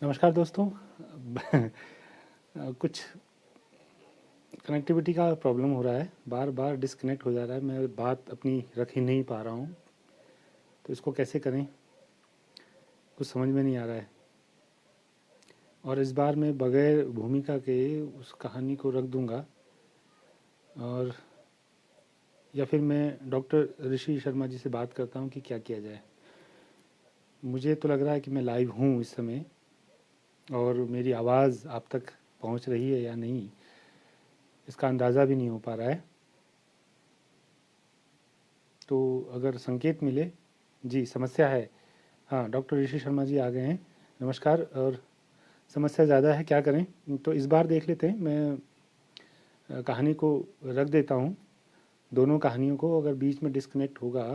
नमस्कार दोस्तों। कुछ कनेक्टिविटी का प्रॉब्लम हो रहा है, बार बार डिस्कनेक्ट हो जा रहा है। मैं बात अपनी रख ही नहीं पा रहा हूँ, तो इसको कैसे करें कुछ समझ में नहीं आ रहा है। और इस बार मैं बगैर भूमिका के उस कहानी को रख दूंगा, और या फिर मैं डॉक्टर ऋषि शर्मा जी से बात करता हूँ कि क्या किया जाए। मुझे तो लग रहा है कि मैं लाइव हूँ इस समय, और मेरी आवाज़ आप तक पहुँच रही है या नहीं, इसका अंदाज़ा भी नहीं हो पा रहा है। तो अगर संकेत मिले। जी, समस्या है। हाँ, डॉक्टर ऋषि शर्मा जी आ गए हैं। नमस्कार। और समस्या ज़्यादा है, क्या करें? तो इस बार देख लेते हैं। मैं कहानी को रख देता हूँ, दोनों कहानियों को। अगर बीच में डिस्कनेक्ट होगा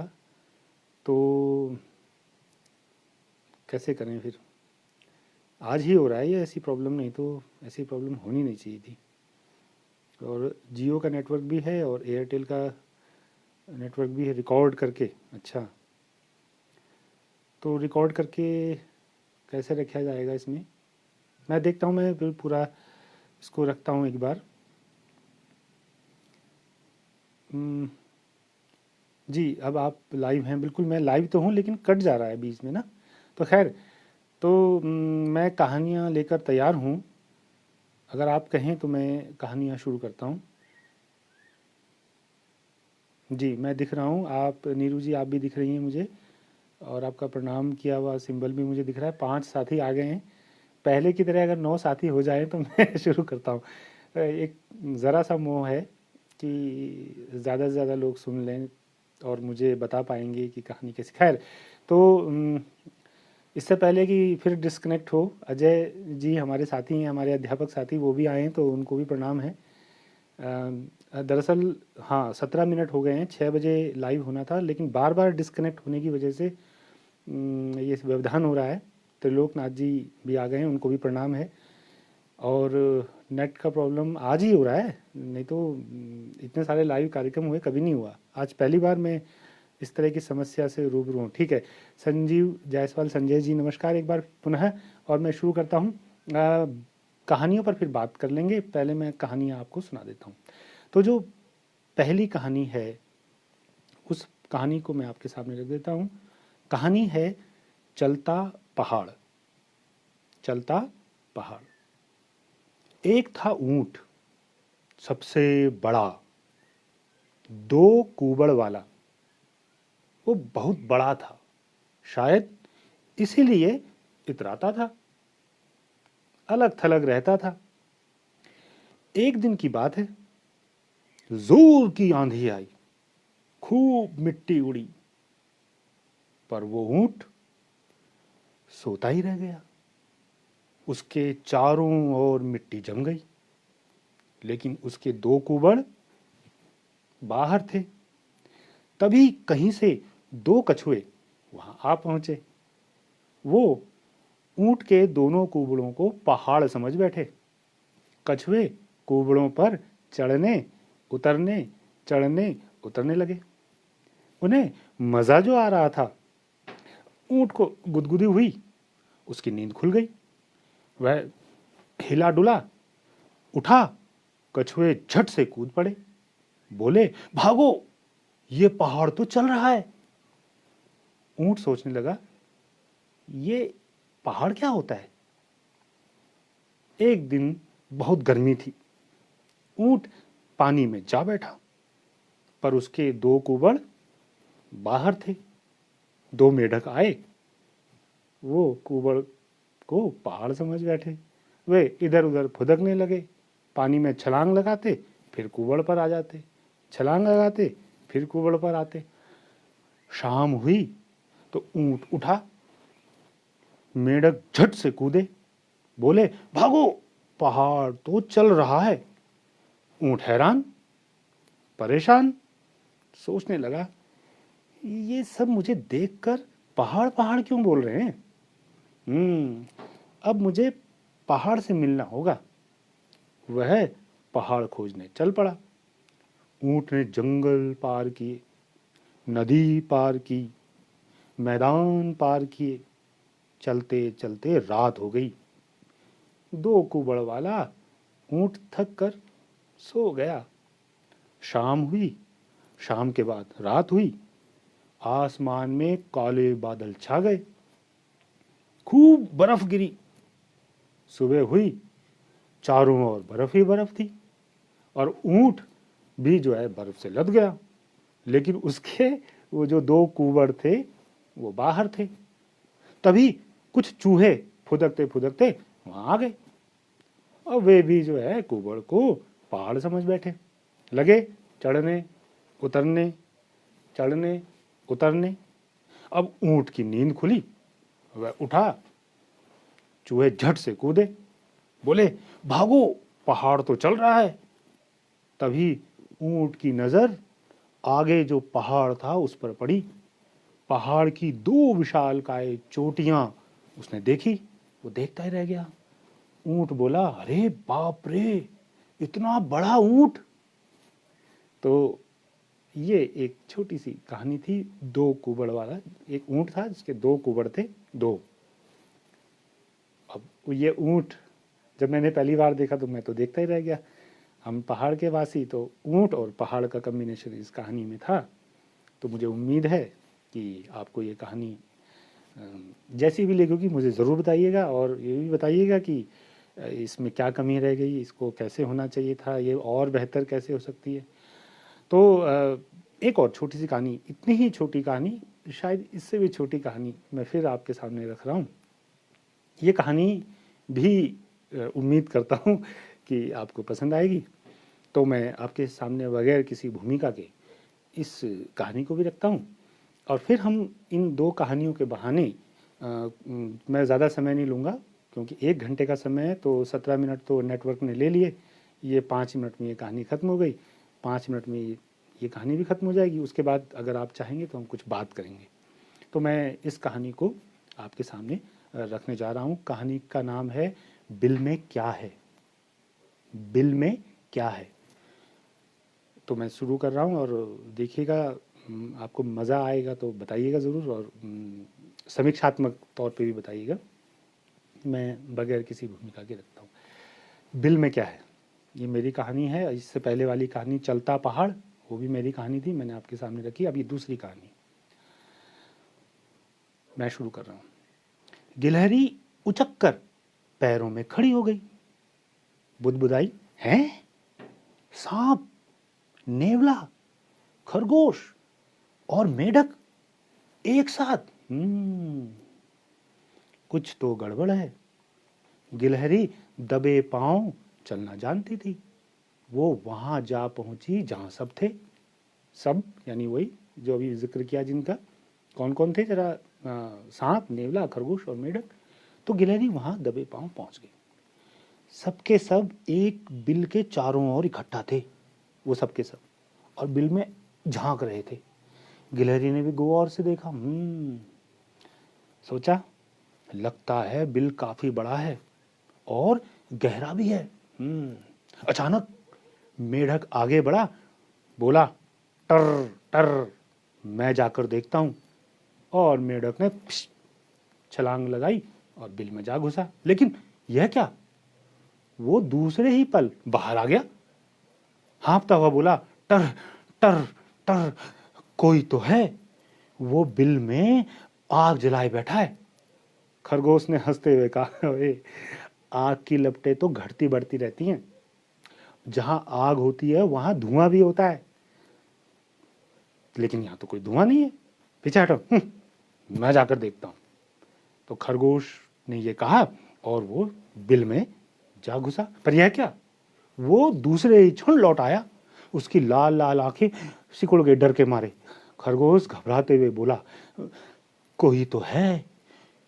तो कैसे करें फिर? आज ही हो रहा है ये, ऐसी प्रॉब्लम नहीं तो ऐसी प्रॉब्लम होनी नहीं चाहिए थी। और जियो का नेटवर्क भी है और एयरटेल का नेटवर्क भी है, रिकॉर्ड करके। अच्छा, तो रिकॉर्ड करके कैसे रखा जाएगा इसमें? मैं देखता हूँ, मैं फिर पूरा इसको रखता हूँ एक बार। हम्म, जी, अब आप लाइव हैं? बिल्कुल मैं लाइव तो हूँ, लेकिन कट जा रहा है बीच में ना। तो खैर, तो मैं कहानियाँ लेकर तैयार हूँ। अगर आप कहें तो मैं कहानियाँ शुरू करता हूँ। जी, मैं दिख रहा हूँ। आप नीरू जी, आप भी दिख रही हैं मुझे, और आपका प्रणाम किया हुआ सिंबल भी मुझे दिख रहा है। 5 साथी आ गए हैं। पहले की तरह अगर 9 साथी हो जाएँ तो मैं शुरू करता हूँ। एक ज़रा सा मोह है कि ज़्यादा से ज़्यादा लोग सुन लें और मुझे बता पाएंगे कि कहानी कैसी। खैर, तो इससे पहले कि फिर डिस्कनेक्ट हो, अजय जी हमारे साथी हैं, हमारे अध्यापक साथी, वो भी आए हैं, तो उनको भी प्रणाम है। दरअसल हाँ, 17 मिनट हो गए हैं, 6 बजे लाइव होना था, लेकिन बार बार डिस्कनेक्ट होने की वजह से ये व्यवधान हो रहा है। त्रिलोकनाथ जी भी आ गए हैं, उनको भी प्रणाम है। और नेट का प्रॉब्लम आज ही हो रहा है, नहीं तो इतने सारे लाइव कार्यक्रम हुए, कभी नहीं हुआ। आज पहली बार मैं इस तरह की समस्या से रूबरू हूँ। ठीक है, संजीव जायसवाल, संजय जी नमस्कार एक बार पुनः। और मैं शुरू करता हूँ। कहानियों पर फिर बात कर लेंगे, पहले मैं कहानियाँ आपको सुना देता हूँ। तो जो पहली कहानी है, उस कहानी को मैं आपके सामने रख देता हूँ। कहानी है चलता पहाड़। चलता पहाड़। एक था ऊंट, सबसे बड़ा, 2 कूबड़ वाला। वो बहुत बड़ा था, शायद इसीलिए इतराता था, अलग थलग रहता था। एक दिन की बात है, जोर की आंधी आई, खूब मिट्टी उड़ी, पर वो ऊंट सोता ही रह गया। उसके चारों ओर मिट्टी जम गई, लेकिन उसके 2 कुबड़ बाहर थे। तभी कहीं से 2 कछुए वहां आ पहुंचे। वो ऊंट के दोनों कुबड़ों को पहाड़ समझ बैठे। कछुए कुबड़ों पर चढ़ने उतरने, चढ़ने उतरने लगे। उन्हें मजा जो आ रहा था। ऊंट को गुदगुदी हुई, उसकी नींद खुल गई। वह हिला डुला, उठा। कछुए झट से कूद पड़े, बोले, भागो, ये पहाड़ तो चल रहा है। ऊंट सोचने लगा, ये पहाड़ क्या होता है। एक दिन बहुत गर्मी थी। ऊंट पानी में जा बैठा, पर उसके 2 कुबड़ बाहर थे। 2 मेढक आए, वो कुबड़ को पहाड़ समझ बैठे। वे इधर उधर फुदकने लगे, पानी में छलांग लगाते, फिर कुबड़ पर आ जाते, छलांग लगाते, फिर कुबड़ पर आते। शाम हुई तो ऊंट उठा। मेढक झट से कूदे, बोले, भागो, पहाड़ तो चल रहा है। ऊंट हैरान, परेशान, सोचने लगा, ये सब मुझे देखकर पहाड़ पहाड़ क्यों बोल रहे हैं। अब मुझे पहाड़ से मिलना होगा। वह पहाड़ खोजने चल पड़ा। ऊंट ने जंगल पार किए, नदी पार की, मैदान पार किए। चलते चलते रात हो गई। दो कुबड़ वाला ऊंट थक कर सो गया। शाम हुई, शाम के बाद रात हुई, आसमान में काले बादल छा गए, खूब बर्फ गिरी। सुबह हुई, चारों ओर बर्फ ही बर्फ थी और ऊंट भी जो है बर्फ से लद गया, लेकिन उसके वो जो दो कुबड़ थे वो बाहर थे। तभी कुछ चूहे फुदकते फुदकते वहां आ गए और वे भी जो है कुबड़ को पहाड़ समझ बैठे, लगे चढ़ने उतरने, चढ़ने उतरने। अब ऊंट की नींद खुली, वह उठा, चूहे झट से कूदे, बोले भागो पहाड़ तो चल रहा है। तभी ऊंट की नजर आगे जो पहाड़ था उस पर पड़ी। पहाड़ की दो विशालकाय चोटियां उसने देखी, वो देखता ही रह गया। ऊंट बोला, अरे बाप रे, इतना बड़ा ऊंट। तो ये एक छोटी सी कहानी थी, दो कुबड़ वाला। एक ऊंट था जिसके दो कुबड़ थे, दो। अब ये ऊंट जब मैंने पहली बार देखा तो मैं तो देखता ही रह गया। हम पहाड़ के वासी, तो ऊंट और पहाड़ का कॉम्बिनेशन इस कहानी में था। तो मुझे उम्मीद है कि आपको ये कहानी जैसी भी लगेगी मुझे ज़रूर बताइएगा, और ये भी बताइएगा कि इसमें क्या कमी रह गई, इसको कैसे होना चाहिए था, ये और बेहतर कैसे हो सकती है। तो एक और छोटी सी कहानी, इतनी ही छोटी कहानी, शायद इससे भी छोटी कहानी मैं फिर आपके सामने रख रहा हूँ। ये कहानी भी उम्मीद करता हूँ कि आपको पसंद आएगी। तो मैं आपके सामने बगैर किसी भूमिका के इस कहानी को भी रखता हूँ, और फिर हम इन दो कहानियों के बहाने मैं ज़्यादा समय नहीं लूँगा, क्योंकि 1 घंटे का समय है, तो 17 मिनट तो नेटवर्क ने ले लिए। ये 5 मिनट में ये कहानी ख़त्म हो गई, 5 मिनट में ये कहानी भी ख़त्म हो जाएगी। उसके बाद अगर आप चाहेंगे तो हम कुछ बात करेंगे। तो मैं इस कहानी को आपके सामने रखने जा रहा हूँ। कहानी का नाम है बिल में क्या है। बिल में क्या है। तो मैं शुरू कर रहा हूँ, और देखिएगा, आपको मज़ा आएगा तो बताइएगा ज़रूर, और समीक्षात्मक तौर पे भी बताइएगा। मैं बगैर किसी भूमिका के रखता हूँ। बिल में क्या है, ये मेरी कहानी है। इससे पहले वाली कहानी चलता पहाड़, वो भी मेरी कहानी थी, मैंने आपके सामने रखी। अब ये दूसरी कहानी मैं शुरू कर रहा हूँ। गिलहरी उचक कर पैरों में खड़ी हो गई, बुदबुदाई, हैं? सांप, नेवला, खरगोश और मेढक एक साथ? कुछ तो गड़बड़ है। गिलहरी दबे पांव चलना जानती थी। वो वहां जा पहुंची जहां सब थे। सब यानी वही जो अभी जिक्र किया जिनका। कौन कौन थे जरा? सांप, नेवला, खरगोश और मेढक। तो गिलहरी वहां दबे पांव पहुंच गई। सबके सब एक बिल के चारों ओर इकट्ठा थे, वो सबके सब, और बिल में झांक रहे थे। गिलहरी ने भी गौर से देखा। सोचा, लगता है बिल काफी बड़ा है और गहरा भी है। अचानक मेढक आगे बढ़ा, बोला, टर टर, मैं जाकर देखता हूं। और मेढक ने छलांग लगाई और बिल में जा घुसा। लेकिन यह क्या, वो दूसरे ही पल बाहर आ गया, हाँफता हुआ बोला, टर टर टर, कोई तो है, वो बिल में आग जलाए बैठा है। खरगोश ने हंसते हुए कहा, आग की लपटें तो घटती बढ़ती रहती हैं, जहां आग होती है वहां धुआं भी होता है, लेकिन यहां तो कोई धुआं नहीं है, पीछे हटो, मैं जाकर देखता हूं। तो खरगोश ने यह कहा और वो बिल में जा घुसा। पर यह क्या, वो दूसरे ही क्षण लौट आया। उसकी लाल लाल आंखें सिकुड़ गई डर के मारे। खरगोश घबराते हुए बोला, कोई तो है,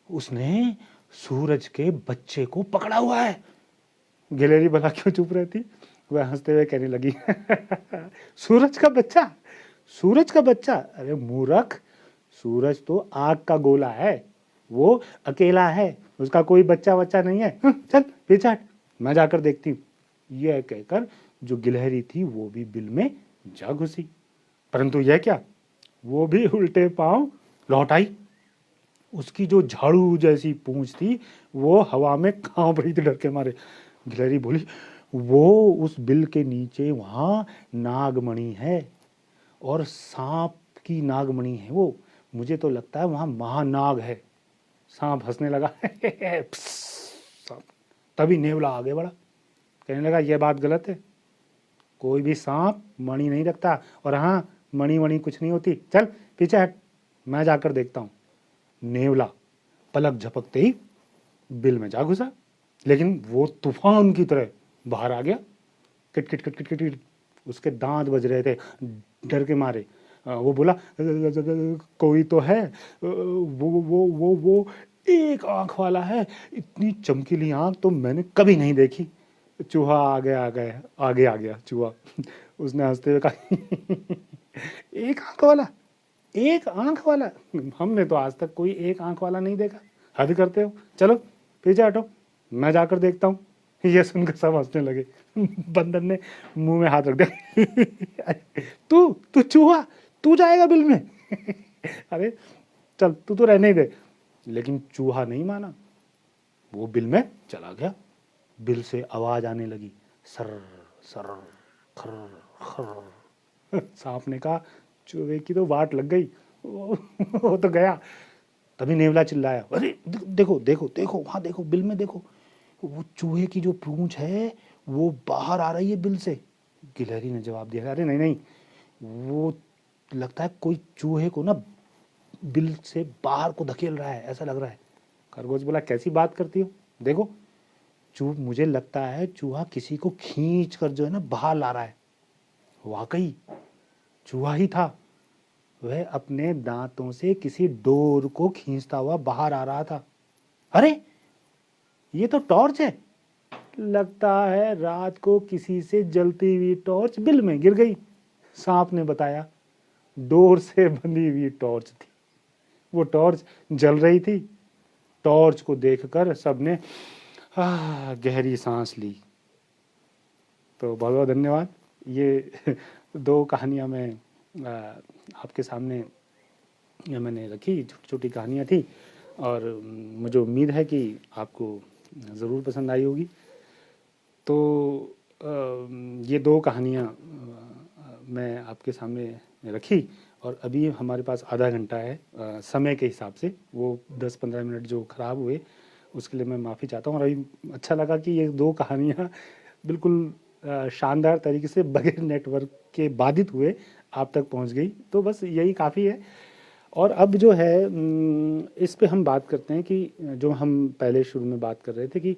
उसने सूरज के बच्चे को पकड़ा हुआ है। गिलहरी भला क्यों चुप रहती, वह हंसते हुए कहने लगी, सूरज का बच्चा, सूरज का बच्चा, अरे मूर्ख, सूरज तो आग का गोला है, वो अकेला है, उसका कोई बच्चा बच्चा नहीं है, चल पीछे हट, मैं जाकर देखती हूँ। यह कहकर जो गिलहरी थी वो भी बिल में जा घुसी। परंतु यह क्या, वो भी उल्टे पांव लौट आई। उसकी जो झाड़ू जैसी पूंछ थी वो हवा में कांप रही थी डर के मारे। गिलहरी बोली, वो उस बिल के नीचे वहां नागमणि है और सांप की नागमणि है वो, मुझे तो लगता है वहां महानाग है। सांप हंसने लगा तभी नेवला आगे बढ़ा, कहने लगा यह बात गलत है, कोई भी सांप मणि नहीं रखता, और हाँ मणि वणि कुछ नहीं होती, चल पीछे हट, मैं जाकर देखता हूं। नेवला पलक झपकते ही बिल में जा घुसा, लेकिन वो तूफान की तरह बाहर आ गया। Kit kit kit kit kit kit, उसके दांत बज रहे थे डर के मारे। वो बोला, कोई तो है, वो एक आंख वाला है, इतनी चमकीली आंख तो मैंने कभी नहीं देखी। चूहा आगे आ गया चूहा। उसने हंसते हुए कहा, एक आंख वाला, एक आंख वाला, हमने तो आज तक कोई एक आंख वाला नहीं देखा, हद करते हो, चलो पीछे हटो, मैं जाकर देखता हूँ। ये सुनकर सब हंसने लगे। बंदर ने मुंह में हाथ रख दिया, तू तू चूहा, तू जाएगा बिल में? अरे चल तू तो रहने ही दे। लेकिन चूहा नहीं माना, वो बिल में चला गया। बिल से आवाज आने लगी, सर सर खर खर। सांप ने कहा, चूहे की तो वाट लग गई, वो तो गया। तभी नेवला चिल्लाया, अरे देखो देखो देखो, वहां देखो बिल में देखो, वो चूहे की जो पूंछ है वो बाहर आ रही है बिल से। गिलहरी ने जवाब दिया, अरे नहीं नहीं, वो लगता है कोई चूहे को ना बिल से बाहर को धकेल रहा है, ऐसा लग रहा है। खरगोश बोला, कैसी बात करती हो, देखो मुझे लगता है चूहा किसी को खींच कर जो है ना बाहर ला रहा है। वाकई चूहा ही था, वह अपने दांतों से किसी डोर को खींचता हुआ बाहर आ रहा था। अरे ये तो टॉर्च है, लगता है रात को किसी से जलती हुई टॉर्च बिल में गिर गई। सांप ने बताया, डोर से बंधी हुई टॉर्च थी, वो टॉर्च जल रही थी। टॉर्च को देखकर सबने गहरी सांस ली। तो बहुत बहुत धन्यवाद। ये दो कहानियां मैं आपके सामने मैंने रखी, छोटी छोटी कहानियां थी, और मुझे उम्मीद है कि आपको ज़रूर पसंद आई होगी। तो ये दो कहानियां मैं आपके सामने रखी, और अभी हमारे पास आधा घंटा है समय के हिसाब से, वो 10-15 मिनट जो ख़राब हुए उसके लिए मैं माफ़ी चाहता हूँ। और अभी अच्छा लगा कि ये दो कहानियाँ बिल्कुल शानदार तरीके से बगैर नेटवर्क के बाधित हुए आप तक पहुँच गई, तो बस यही काफ़ी है। और अब जो है इस पे हम बात करते हैं कि जो हम पहले शुरू में बात कर रहे थे कि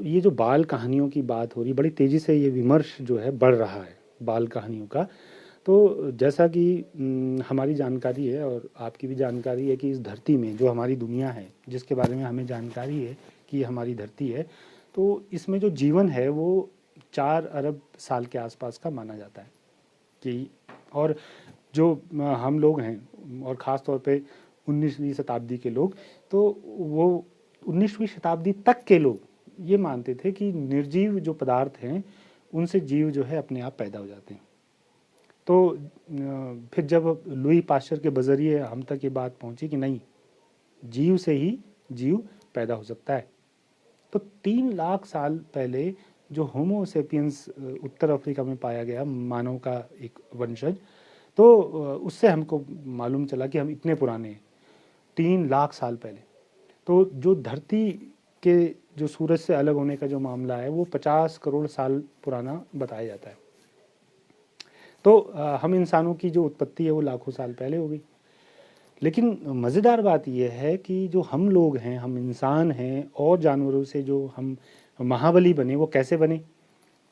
ये जो बाल कहानियों की बात हो रही, बड़ी तेज़ी से ये विमर्श जो है बढ़ रहा है बाल कहानियों का। तो जैसा कि हमारी जानकारी है और आपकी भी जानकारी है कि इस धरती में जो हमारी दुनिया है, जिसके बारे में हमें जानकारी है कि हमारी धरती है, तो इसमें जो जीवन है वो 4 अरब साल के आसपास का माना जाता है कि, और जो हम लोग हैं और ख़ास तौर पे 19वीं शताब्दी के लोग, तो वो 19वीं शताब्दी तक के लोग ये मानते थे कि निर्जीव जो पदार्थ हैं उनसे जीव जो है अपने आप पैदा हो जाते हैं। तो फिर जब लुई पाश्चर के बजरिए हम तक ये बात पहुंची कि नहीं, जीव से ही जीव पैदा हो सकता है, तो 3 लाख साल पहले जो होमो सेपियंस उत्तर अफ्रीका में पाया गया, मानव का एक वंशज, तो उससे हमको मालूम चला कि हम इतने पुराने हैं 3 लाख साल पहले। तो जो धरती के जो सूरज से अलग होने का जो मामला है वो 50 करोड़ साल पुराना बताया जाता है। तो हम इंसानों की जो उत्पत्ति है वो लाखों साल पहले हो गई। लेकिन मज़ेदार बात यह है कि जो हम लोग हैं, हम इंसान हैं, और जानवरों से जो हम महाबली बने वो कैसे बने?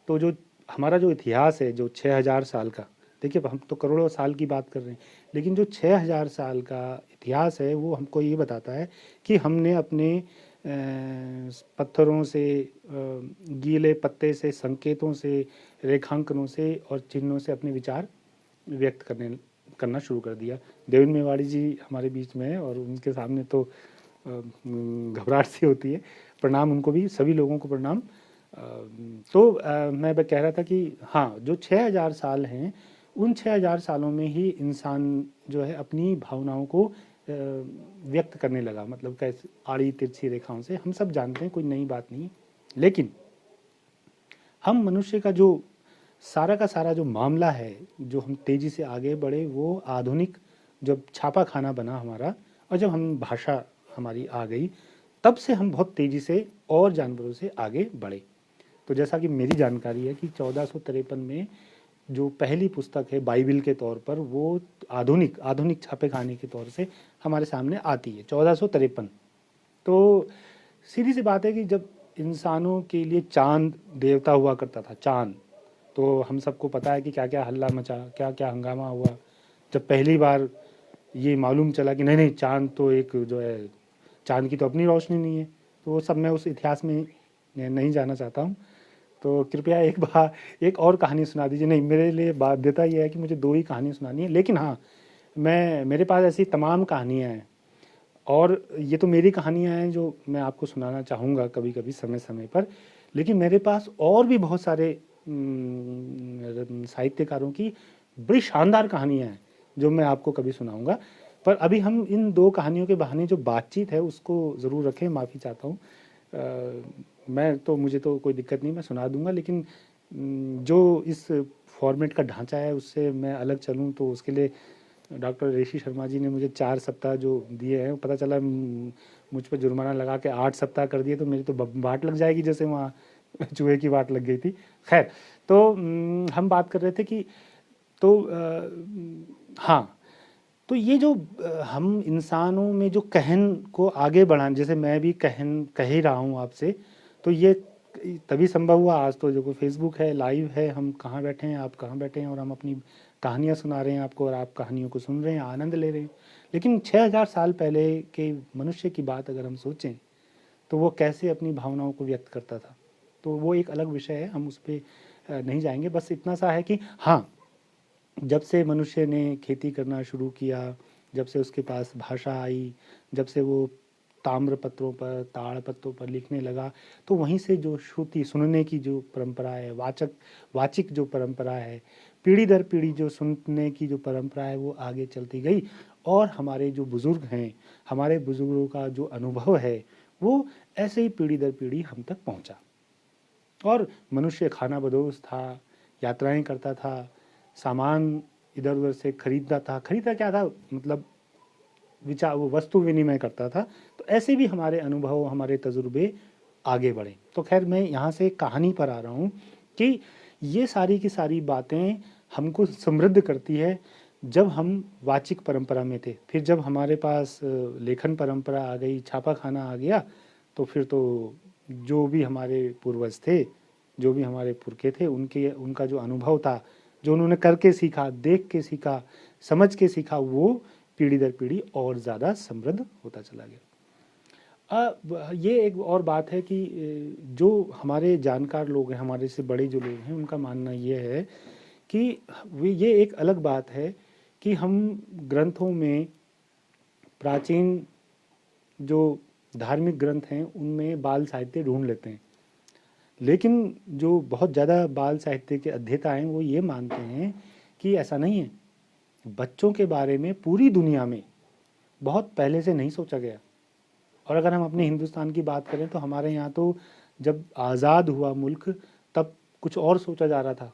तो जो हमारा जो इतिहास है जो 6000 साल का, देखिए हम तो करोड़ों साल की बात कर रहे हैं, लेकिन जो 6000 साल का इतिहास है वो हमको ये बताता है कि हमने अपने पत्थरों से, गीले पत्ते से, संकेतों से, रेखांकनों से और चिन्हों से अपने विचार व्यक्त करना शुरू कर दिया। देवेंद्र मेवाड़ी जी हमारे बीच में है और उनके सामने तो घबराहट सी होती है। प्रणाम उनको भी, सभी लोगों को प्रणाम। तो मैं कह रहा था कि हाँ, जो 6000 साल हैं उन 6000 सालों में ही इंसान जो है अपनी भावनाओं को व्यक्त करने लगा, मतलब कैसे आड़ी तिरछी रेखाओं से। हम सब जानते हैं, कोई नई बात नहीं। लेकिन हम मनुष्य का जो सारा का सारा जो मामला है, जो हम तेजी से आगे बढ़े, वो आधुनिक जब छापा खाना बना हमारा, और जब हम भाषा हमारी आ गई, तब से हम बहुत तेजी से और जानवरों से आगे बढ़े। तो जैसा कि मेरी जानकारी है कि 1453 में जो पहली पुस्तक है बाइबिल के तौर पर, वो आधुनिक आधुनिक छापे खाने के तौर से हमारे सामने आती है 1453। तो सीधी सी बात है कि जब इंसानों के लिए चांद देवता हुआ करता था, चांद, तो हम सबको पता है कि क्या क्या हल्ला मचा, क्या क्या हंगामा हुआ जब पहली बार ये मालूम चला कि नहीं नहीं, चांद तो एक जो है, चांद की तो अपनी रोशनी नहीं है। तो वो सब मैं उस इतिहास में नहीं जाना चाहता हूँ। तो कृपया एक और कहानी सुना दीजिए। नहीं, मेरे लिए बाध्यता ये है कि मुझे 2 ही कहानी सुनानी है, लेकिन हाँ, मेरे पास ऐसी तमाम कहानियाँ हैं, और ये तो मेरी कहानियाँ हैं जो मैं आपको सुनाना चाहूँगा कभी कभी समय समय पर। लेकिन मेरे पास और भी बहुत सारे साहित्यकारों की बड़ी शानदार कहानियाँ हैं जो मैं आपको कभी सुनाऊँगा। पर अभी हम इन 2 कहानियों के बहाने जो बातचीत है उसको ज़रूर रखें। माफ़ी चाहता हूँ। मुझे तो कोई दिक्कत नहीं, मैं सुना दूंगा, लेकिन जो इस फॉर्मेट का ढांचा है उससे मैं अलग चलूँ, तो उसके लिए डॉक्टर ऋषि शर्मा जी ने मुझे 4 सप्ताह जो दिए हैं, पता चला मुझ पर जुर्माना लगा के 8 सप्ताह कर दिए, तो मेरी तो बाट लग जाएगी, जैसे वहाँ चूहे की बाट लग गई थी। खैर, तो हम बात कर रहे थे कि तो हाँ, तो ये जो हम इंसानों में जो कहन को आगे बढ़ाने, जैसे मैं भी कह ही रहा हूँ आपसे, तो ये तभी संभव हुआ। आज तो जो फेसबुक है, लाइव है, हम कहाँ बैठे हैं, आप कहाँ बैठे हैं, और हम अपनी कहानियाँ सुना रहे हैं आपको, और आप कहानियों को सुन रहे हैं, आनंद ले रहे हैं। लेकिन 6000 साल पहले के मनुष्य की बात अगर हम सोचें, तो वो कैसे अपनी भावनाओं को व्यक्त करता था, तो वो एक अलग विषय है, हम उस पर नहीं जाएंगे। बस इतना सा है कि हाँ, जब से मनुष्य ने खेती करना शुरू किया, जब से उसके पास भाषा आई, जब से वो ताम्र पत्रों पर, ताड़ पत्रों पर लिखने लगा, तो वहीं से जो श्रुति सुनने की जो परंपरा है, वाचिक जो परंपरा है, पीढ़ी दर पीढ़ी जो सुनने की जो परंपरा है, वो आगे चलती गई। और हमारे जो बुजुर्ग हैं, हमारे बुजुर्गों का जो अनुभव है, वो ऐसे ही पीढ़ी दर पीढ़ी हम तक पहुंचा। और मनुष्य खाना बदोश था, यात्राएं करता था, सामान इधर उधर से खरीदता था। खरीदता क्या था, मतलब विचार, वो वस्तु विनिमय करता था। तो ऐसे भी हमारे अनुभव, हमारे तजुर्बे आगे बढ़े। तो खैर, मैं यहाँ से कहानी पर आ रहा हूँ कि ये सारी की सारी बातें हमको समृद्ध करती है जब हम वाचिक परंपरा में थे। फिर जब हमारे पास लेखन परंपरा आ गई, छापा खाना आ गया, तो फिर तो जो भी हमारे पूर्वज थे, जो भी हमारे पुरखे थे, उनका जो अनुभव था, जो उन्होंने करके सीखा, देख के सीखा, समझ के सीखा, वो पीढ़ी दर पीढ़ी और ज़्यादा समृद्ध होता चला गया। ये एक और बात है कि जो हमारे जानकार लोग हैं, हमारे से बड़े जो लोग हैं, उनका मानना ये है कि ये एक अलग बात है कि हम ग्रंथों में, प्राचीन जो धार्मिक ग्रंथ हैं, उनमें बाल साहित्य ढूंढ लेते हैं। लेकिन जो बहुत ज़्यादा बाल साहित्य के अध्येता हैं, वो ये मानते हैं कि ऐसा नहीं है। बच्चों के बारे में पूरी दुनिया में बहुत पहले से नहीं सोचा गया। और अगर हम अपने हिंदुस्तान की बात करें, तो हमारे यहाँ तो जब आज़ाद हुआ मुल्क, तब कुछ और सोचा जा रहा था,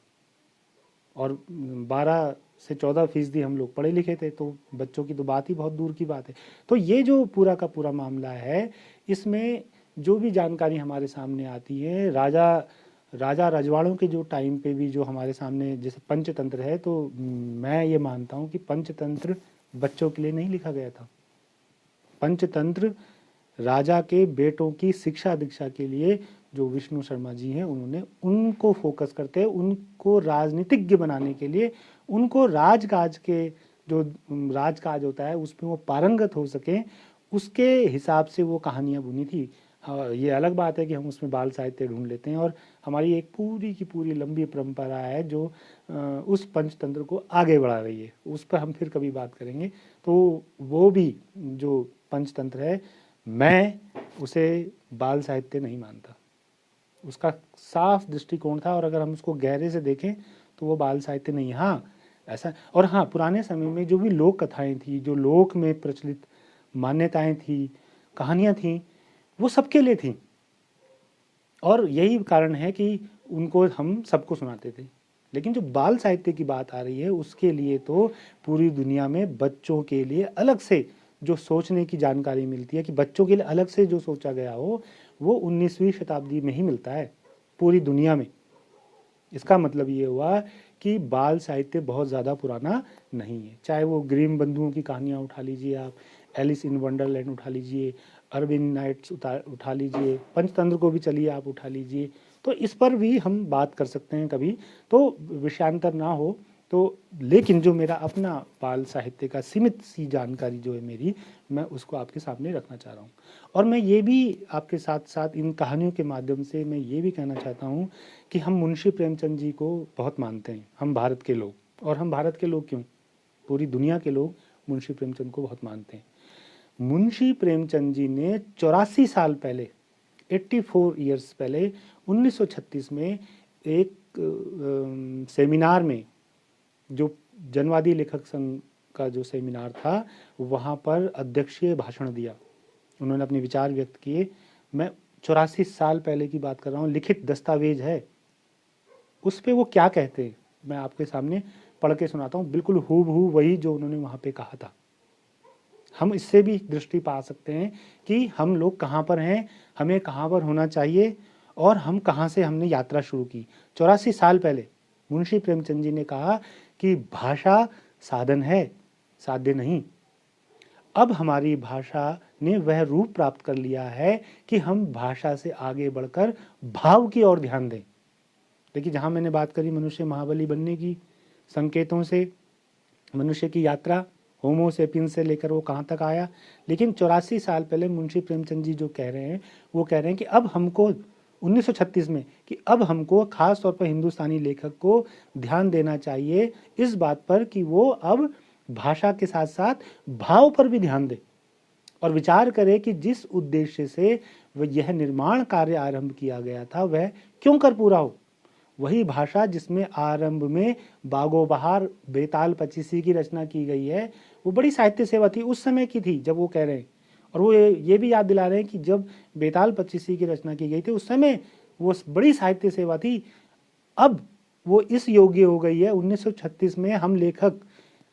और 12 से 14% हम लोग पढ़े लिखे थे, तो बच्चों की तो बात ही बहुत दूर की बात है। तो ये जो पूरा का पूरा मामला है, इसमें जो भी जानकारी हमारे सामने आती है, राजा रजवाड़ों के जो टाइम पे भी जो हमारे सामने, जैसे पंचतंत्र है, तो मैं ये मानता हूँ कि पंचतंत्र बच्चों के लिए नहीं लिखा गया था। पंचतंत्र राजा के बेटों की शिक्षा दीक्षा के लिए, जो विष्णु शर्मा जी हैं, उन्होंने उनको फोकस करते हैं, उनको राजनीतिज्ञ बनाने के लिए, उनको राजकाज के जो राजकाज होता है उसमें वो पारंगत हो सके, उसके हिसाब से वो कहानियाँ बुनी थी। हाँ, ये अलग बात है कि हम उसमें बाल साहित्य ढूंढ लेते हैं, और हमारी एक पूरी की पूरी लंबी परंपरा है जो उस पंचतंत्र को आगे बढ़ा रही है। उस पर हम फिर कभी बात करेंगे। तो वो भी जो पंचतंत्र है, मैं उसे बाल साहित्य नहीं मानता। उसका साफ दृष्टिकोण था, और अगर हम उसको गहरे से देखें तो वो बाल साहित्य नहीं है। हाँ, ऐसा। और हाँ, पुराने समय में जो भी लोक कथाएं थी, जो लोक में प्रचलित मान्यताएं थी, कहानियां थी, वो सबके लिए थी। और यही कारण है कि उनको हम सबको सुनाते थे। लेकिन जो बाल साहित्य की बात आ रही है, उसके लिए तो पूरी दुनिया में बच्चों के लिए अलग से जो सोचने की जानकारी मिलती है, कि बच्चों के लिए अलग से जो सोचा गया हो, वो 19वीं शताब्दी में ही मिलता है पूरी दुनिया में। इसका मतलब ये हुआ कि बाल साहित्य बहुत ज़्यादा पुराना नहीं है। चाहे वो ग्रीम बंधुओं की कहानियाँ उठा लीजिए आप, एलिस इन वंडरलैंड उठा लीजिए, अरविंद नाइट्स उठा लीजिए, पंचतंत्र को भी चलिए आप उठा लीजिए, तो इस पर भी हम बात कर सकते हैं कभी, तो विषयांतर ना हो तो। लेकिन जो मेरा अपना बाल साहित्य का सीमित सी जानकारी जो है मेरी, मैं उसको आपके सामने रखना चाह रहा हूँ। और मैं ये भी आपके साथ साथ इन कहानियों के माध्यम से मैं ये भी कहना चाहता हूँ कि हम मुंशी प्रेमचंद जी को बहुत मानते हैं, हम भारत के लोग। और हम भारत के लोग क्यों, पूरी दुनिया के लोग मुंशी प्रेमचंद को बहुत मानते हैं। मुंशी प्रेमचंद जी ने 84 साल पहले, 84 ईयर्स पहले, 1936 में एक सेमिनार में, जो जनवादी लेखक संघ का जो सेमिनार था, वहाँ पर अध्यक्षीय भाषण दिया। उन्होंने अपने विचार व्यक्त किए। मैं 84 साल पहले की बात कर रहा हूँ, लिखित दस्तावेज है। उस पे वो क्या कहते हैं मैं आपके सामने पढ़ के सुनाता हूँ, बिल्कुल हूबहू वही जो उन्होंने वहाँ पे कहा था। हम इससे भी दृष्टि पा सकते हैं कि हम लोग कहाँ पर हैं, हमें कहाँ पर होना चाहिए, और हम कहाँ से हमने यात्रा शुरू की। 84 साल पहले मुंशी प्रेमचंद जी ने कहा कि भाषा साधन है, साध्य नहीं। अब हमारी भाषा ने वह रूप प्राप्त कर लिया है कि हम भाषा से आगे बढ़कर भाव की ओर ध्यान दें। देखिए, जहाँ मैंने बात करी मनुष्य महाबली बनने की, संकेतों से मनुष्य की यात्रा, होमो सेपियंस से लेकर वो कहाँ तक आया। लेकिन 84 साल पहले मुंशी प्रेमचंद जी जो कह रहे हैं, वो कह रहे हैं कि अब हमको 1936 में, कि अब हमको खास तौर पर हिंदुस्तानी लेखक को ध्यान देना चाहिए इस बात पर कि वो अब भाषा के साथ साथ भाव पर भी ध्यान दे, और विचार करे कि जिस उद्देश्य से वह यह निर्माण कार्य आरंभ किया गया था, वह क्यों कर पूरा हो। वही भाषा जिसमें आरंभ में बागो बहार, बेताल पचीसी की रचना की गई है, वो बड़ी साहित्य सेवा थी, उस समय की थी जब वो कह रहे हैं। और वो ये भी याद दिला रहे हैं कि जब बेताल पचीसी की रचना की गई थी, उस समय वो बड़ी साहित्य सेवा थी। अब वो इस योग्य हो गई है 1936 में। हम लेखक,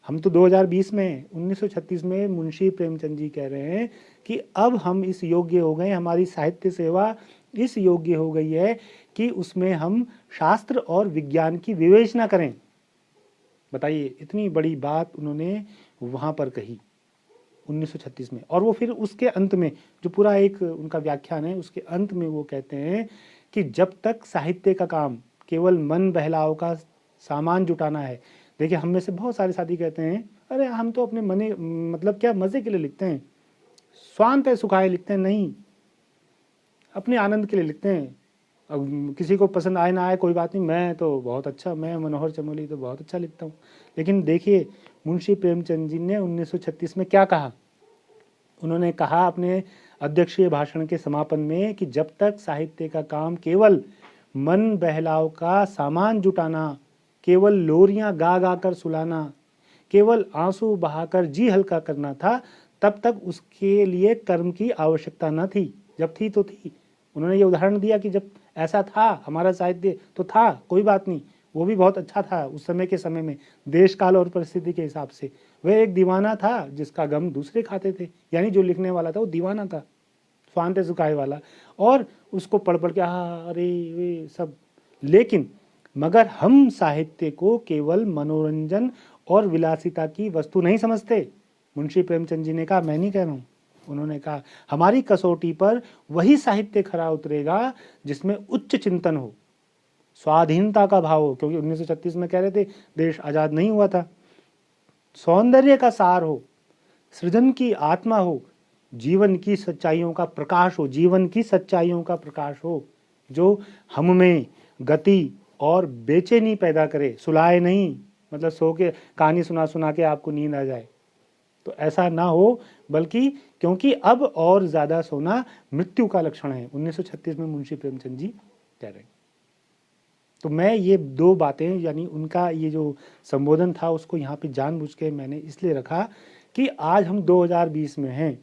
हम तो 2020 में, 1936 में मुंशी प्रेमचंद जी कह रहे हैं कि अब हम इस योग्य हो गए, हमारी साहित्य सेवा इस योग्य हो गई है कि उसमें हम शास्त्र और विज्ञान की विवेचना करें। बताइए, इतनी बड़ी बात उन्होंने वहां पर कही 1936 में। और वो फिर उसके अंत में, जो पूरा एक उनका व्याख्यान है, उसके अंत में वो कहते हैं कि जब तक साहित्य का काम केवल मन बहलाव का सामान जुटाना है। देखिए, हम में से बहुत सारे साथी कहते हैं, अरे हम तो अपने मने, मतलब क्या, मजे के लिए लिखते हैं, स्वांत है सुखाए लिखते हैं, नहीं, अपने आनंद के लिए लिखते हैं। अब किसी को पसंद आए ना आए कोई बात नहीं, मैं तो बहुत अच्छा, मैं मनोहर चमोली तो बहुत अच्छा लिखता हूँ। लेकिन देखिए, मुंशी प्रेमचंद जी ने 1936 में क्या कहा। उन्होंने कहा अपने अध्यक्षीय भाषण के समापन में कि जब तक साहित्य का काम केवल मन बहलाव का सामान जुटाना, केवल लोरियां गा गा कर सुलाना, केवल आंसू बहाकर जी हल्का करना था, तब तक उसके लिए कर्म की आवश्यकता न थी। जब थी तो थी। उन्होंने ये उदाहरण दिया कि जब ऐसा था हमारा साहित्य तो था, कोई बात नहीं, वो भी बहुत अच्छा था उस समय के समय में, देश काल और परिस्थिति के हिसाब से। वह एक दीवाना था जिसका गम दूसरे खाते थे, यानी जो लिखने वाला था वो दीवाना था, स्वांत सुखाए वाला, और उसको पढ़ पढ़ के अरे वे सब। लेकिन मगर हम साहित्य को केवल मनोरंजन और विलासिता की वस्तु नहीं समझते। मुंशी प्रेमचंद जी ने कहा, मैं नहीं कह रहा हूं, उन्होंने कहा हमारी कसौटी पर वही साहित्य खरा उतरेगा जिसमें उच्च चिंतन हो, स्वाधीनता का भाव हो, क्योंकि 1936 में कह रहे थे देश आजाद नहीं हुआ था, सौंदर्य का सार हो, सृजन की आत्मा हो, जीवन की सच्चाइयों का प्रकाश हो, जीवन की सच्चाइयों का प्रकाश हो, जो हम में गति और बेचैनी पैदा करे, सुलाए नहीं, मतलब सो के कहानी सुना सुना के आपको नींद आ जाए, तो ऐसा ना हो। बल्कि क्योंकि अब और ज्यादा सोना मृत्यु का लक्षण है, 1936 में मुंशी प्रेमचंद जी कह रहे हैं। तो मैं ये दो बातें, यानी उनका ये जो संबोधन था उसको यहाँ पे जानबूझ के मैंने इसलिए रखा कि आज हम 2020 में हैं।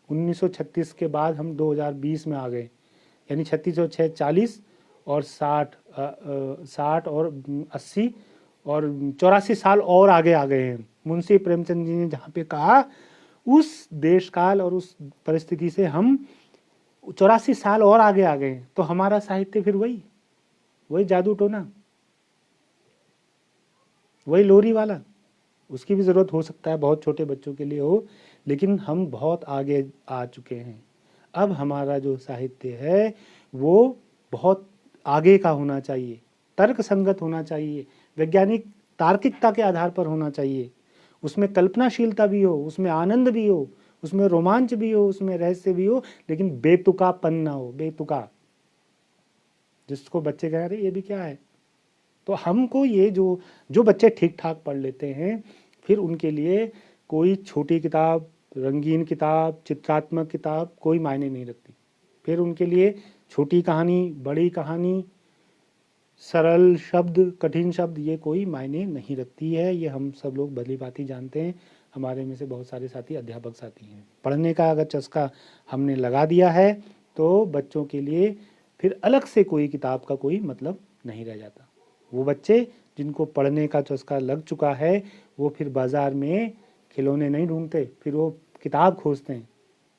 1936 के बाद हम 2020 में आ गए, यानी 36 और 6 40 और 60 और 80 और 84 साल और आगे आ गए हैं। मुंशी प्रेमचंद जी ने जहाँ पे कहा, उस देश काल और उस परिस्थिति से हम 84 साल और आगे आ गए हैं। तो हमारा साहित्य फिर वही जादू टोना, वही लोरी वाला, उसकी भी ज़रूरत हो सकता है, बहुत छोटे बच्चों के लिए हो, लेकिन हम बहुत आगे आ चुके हैं। अब हमारा जो साहित्य है वो बहुत आगे का होना चाहिए, तर्क संगत होना चाहिए, वैज्ञानिक तार्किकता के आधार पर होना चाहिए, उसमें कल्पनाशीलता भी हो, उसमें आनंद भी हो, उसमें रोमांच भी हो, उसमें रहस्य भी हो, लेकिन बेतुकापन ना हो, बेतुका, जिसको बच्चे कह रहे ये भी क्या है। तो हमको ये जो बच्चे ठीक ठाक पढ़ लेते हैं, फिर उनके लिए कोई छोटी किताब, रंगीन किताब, चित्रात्मक किताब कोई मायने नहीं रखती। फिर उनके लिए छोटी कहानी, बड़ी कहानी, सरल शब्द, कठिन शब्द, ये कोई मायने नहीं रखती है। ये हम सब लोग भली भांति जानते हैं। हमारे में से बहुत सारे साथी अध्यापक साथी हैं। पढ़ने का अगर चस्का हमने लगा दिया है तो बच्चों के लिए फिर अलग से कोई किताब का कोई मतलब नहीं रह जाता। वो बच्चे जिनको पढ़ने का चस्का लग चुका है वो फिर बाज़ार में खिलौने नहीं ढूंढते, फिर वो किताब खोजते हैं।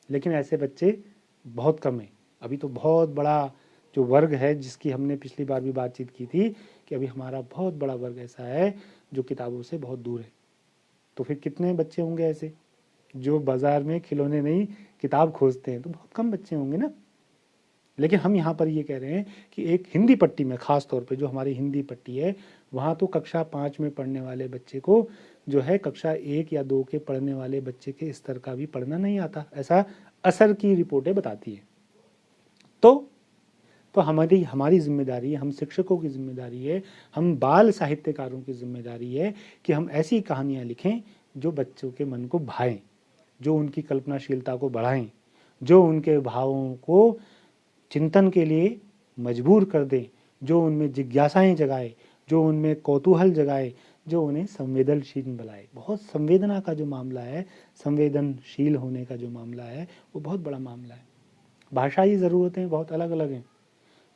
लेकिन ऐसे बच्चे बहुत कम हैं। अभी तो बहुत बड़ा जो वर्ग है, जिसकी हमने पिछली बार भी बातचीत की थी, कि अभी हमारा बहुत बड़ा वर्ग ऐसा है जो किताबों से बहुत दूर है। तो फिर कितने बच्चे होंगे ऐसे जो बाज़ार में खिलौने नहीं किताब खोजते हैं? तो बहुत कम बच्चे होंगे ना। लेकिन हम यहाँ पर ये कह रहे हैं कि एक हिंदी पट्टी में, ख़ास तौर पे जो हमारी हिंदी पट्टी है, वहाँ तो कक्षा 5 में पढ़ने वाले बच्चे को जो है कक्षा 1 या 2 के पढ़ने वाले बच्चे के स्तर का भी पढ़ना नहीं आता, ऐसा असर की रिपोर्टें बताती है। तो हमारी जिम्मेदारी है, हम शिक्षकों की जिम्मेदारी है, हम बाल साहित्यकारों की जिम्मेदारी है कि हम ऐसी कहानियाँ लिखें जो बच्चों के मन को भाएं, जो उनकी कल्पनाशीलता को बढ़ाएं, जो उनके भावों को चिंतन के लिए मजबूर कर दें, जो उनमें जिज्ञासाएं जगाए, जो उनमें कौतूहल जगाए, जो उन्हें संवेदनशील बनाए। बहुत संवेदना का जो मामला है, संवेदनशील होने का जो मामला है, वो बहुत बड़ा मामला है। भाषाई ज़रूरतें बहुत अलग अलग हैं।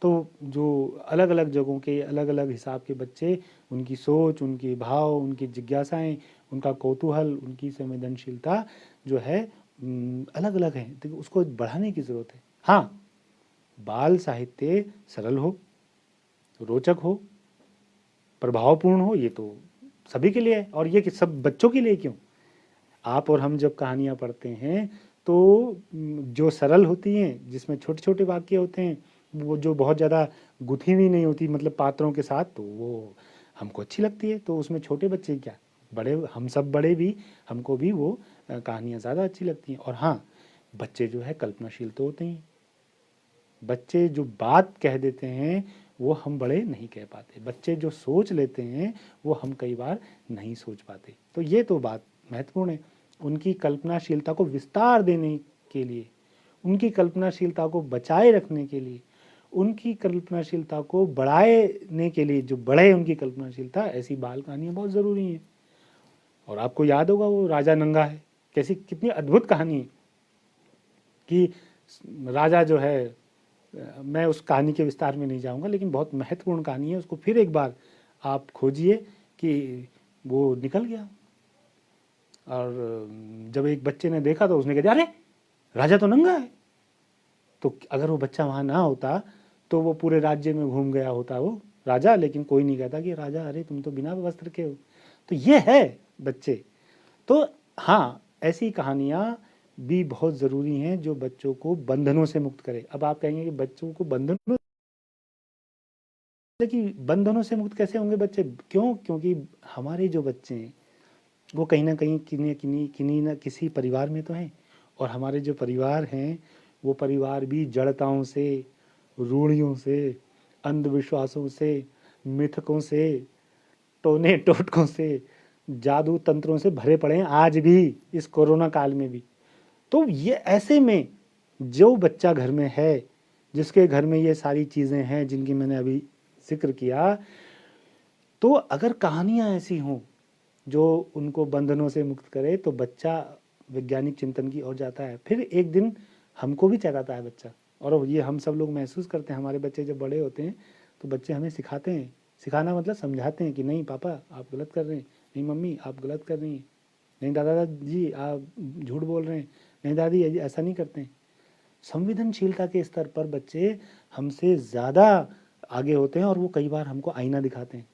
तो जो अलग अलग जगहों के अलग अलग हिसाब के बच्चे, उनकी सोच, उनके भाव, उनकी जिज्ञासाएं, उनका कौतूहल, उनकी संवेदनशीलता जो है अलग अलग है, तो उसको बढ़ाने की ज़रूरत है। हाँ, बाल साहित्य सरल हो, रोचक हो, प्रभावपूर्ण हो, ये तो सभी के लिए है। और ये कि सब बच्चों के लिए क्यों, आप और हम जब कहानियाँ पढ़ते हैं तो जो सरल होती हैं, जिसमें छोटे छोटे वाक्य होते हैं, वो जो बहुत ज़्यादा गुथी हुई नहीं होती मतलब पात्रों के साथ, तो वो हमको अच्छी लगती है। तो उसमें छोटे बच्चे क्या, बड़े, हम सब बड़े भी, हमको भी वो कहानियाँ ज़्यादा अच्छी लगती हैं। और हाँ, बच्चे जो है कल्पनाशील तो होते हैं। बच्चे जो बात कह देते हैं वो हम बड़े नहीं कह पाते। बच्चे जो सोच लेते हैं वो हम कई बार नहीं सोच पाते। तो ये तो बात महत्वपूर्ण है। उनकी कल्पनाशीलता को विस्तार देने के लिए, उनकी कल्पनाशीलता को बचाए रखने के लिए, उनकी कल्पनाशीलता को बढ़ाने के लिए, जो बढ़े उनकी कल्पनाशीलता, ऐसी बाल कहानियाँ बहुत ज़रूरी हैं। और आपको याद होगा वो राजा नंगा है, कैसी कितनी अद्भुत कहानी है कि राजा जो है, मैं उस कहानी के विस्तार में नहीं जाऊंगा, लेकिन बहुत महत्वपूर्ण कहानी है। उसको फिर एक बार आप खोजिए कि वो निकल गया, और जब एक बच्चे ने देखा तो उसने कह दिया, अरे राजा तो नंगा है। तो अगर वो बच्चा वहाँ ना होता तो वो पूरे राज्य में घूम गया होता वो राजा, लेकिन कोई नहीं कहता कि राजा अरे तुम तो बिना वस्त्र के हो। तो ये है बच्चे। तो हाँ, ऐसी कहानियाँ भी बहुत ज़रूरी हैं जो बच्चों को बंधनों से मुक्त करे। अब आप कहेंगे कि बच्चों को बंधनों, कि बंधनों से मुक्त कैसे होंगे बच्चे? क्यों? क्योंकि हमारे जो बच्चे हैं वो कहीं ना कहीं किन्हीं ना किसी परिवार में तो हैं। और हमारे जो परिवार हैं वो परिवार भी जड़ताओं से, रूढ़ियों से, अंधविश्वासों से, मिथकों से, टोने टोटकों से, जादू तंत्रों से भरे पड़े हैं आज भी, इस कोरोना काल में भी। तो ये ऐसे में जो बच्चा घर में है, जिसके घर में ये सारी चीज़ें हैं जिनकी मैंने अभी जिक्र किया, तो अगर कहानियाँ ऐसी हों जो उनको बंधनों से मुक्त करे, तो बच्चा वैज्ञानिक चिंतन की ओर जाता है। फिर एक दिन हमको भी चलाता है बच्चा, और ये हम सब लोग महसूस करते हैं। हमारे बच्चे जब बड़े होते हैं तो बच्चे हमें सिखाते हैं, सिखाना मतलब समझाते हैं कि नहीं पापा आप गलत कर रहे हैं, नहीं मम्मी आप गलत कर रही हैं, नहीं दादा जी आप झूठ बोल रहे हैं, नहीं दादी ऐसा नहीं करते हैं। संवेदनशीलता के स्तर पर बच्चे हमसे ज़्यादा आगे होते हैं और वो कई बार हमको आईना दिखाते हैं।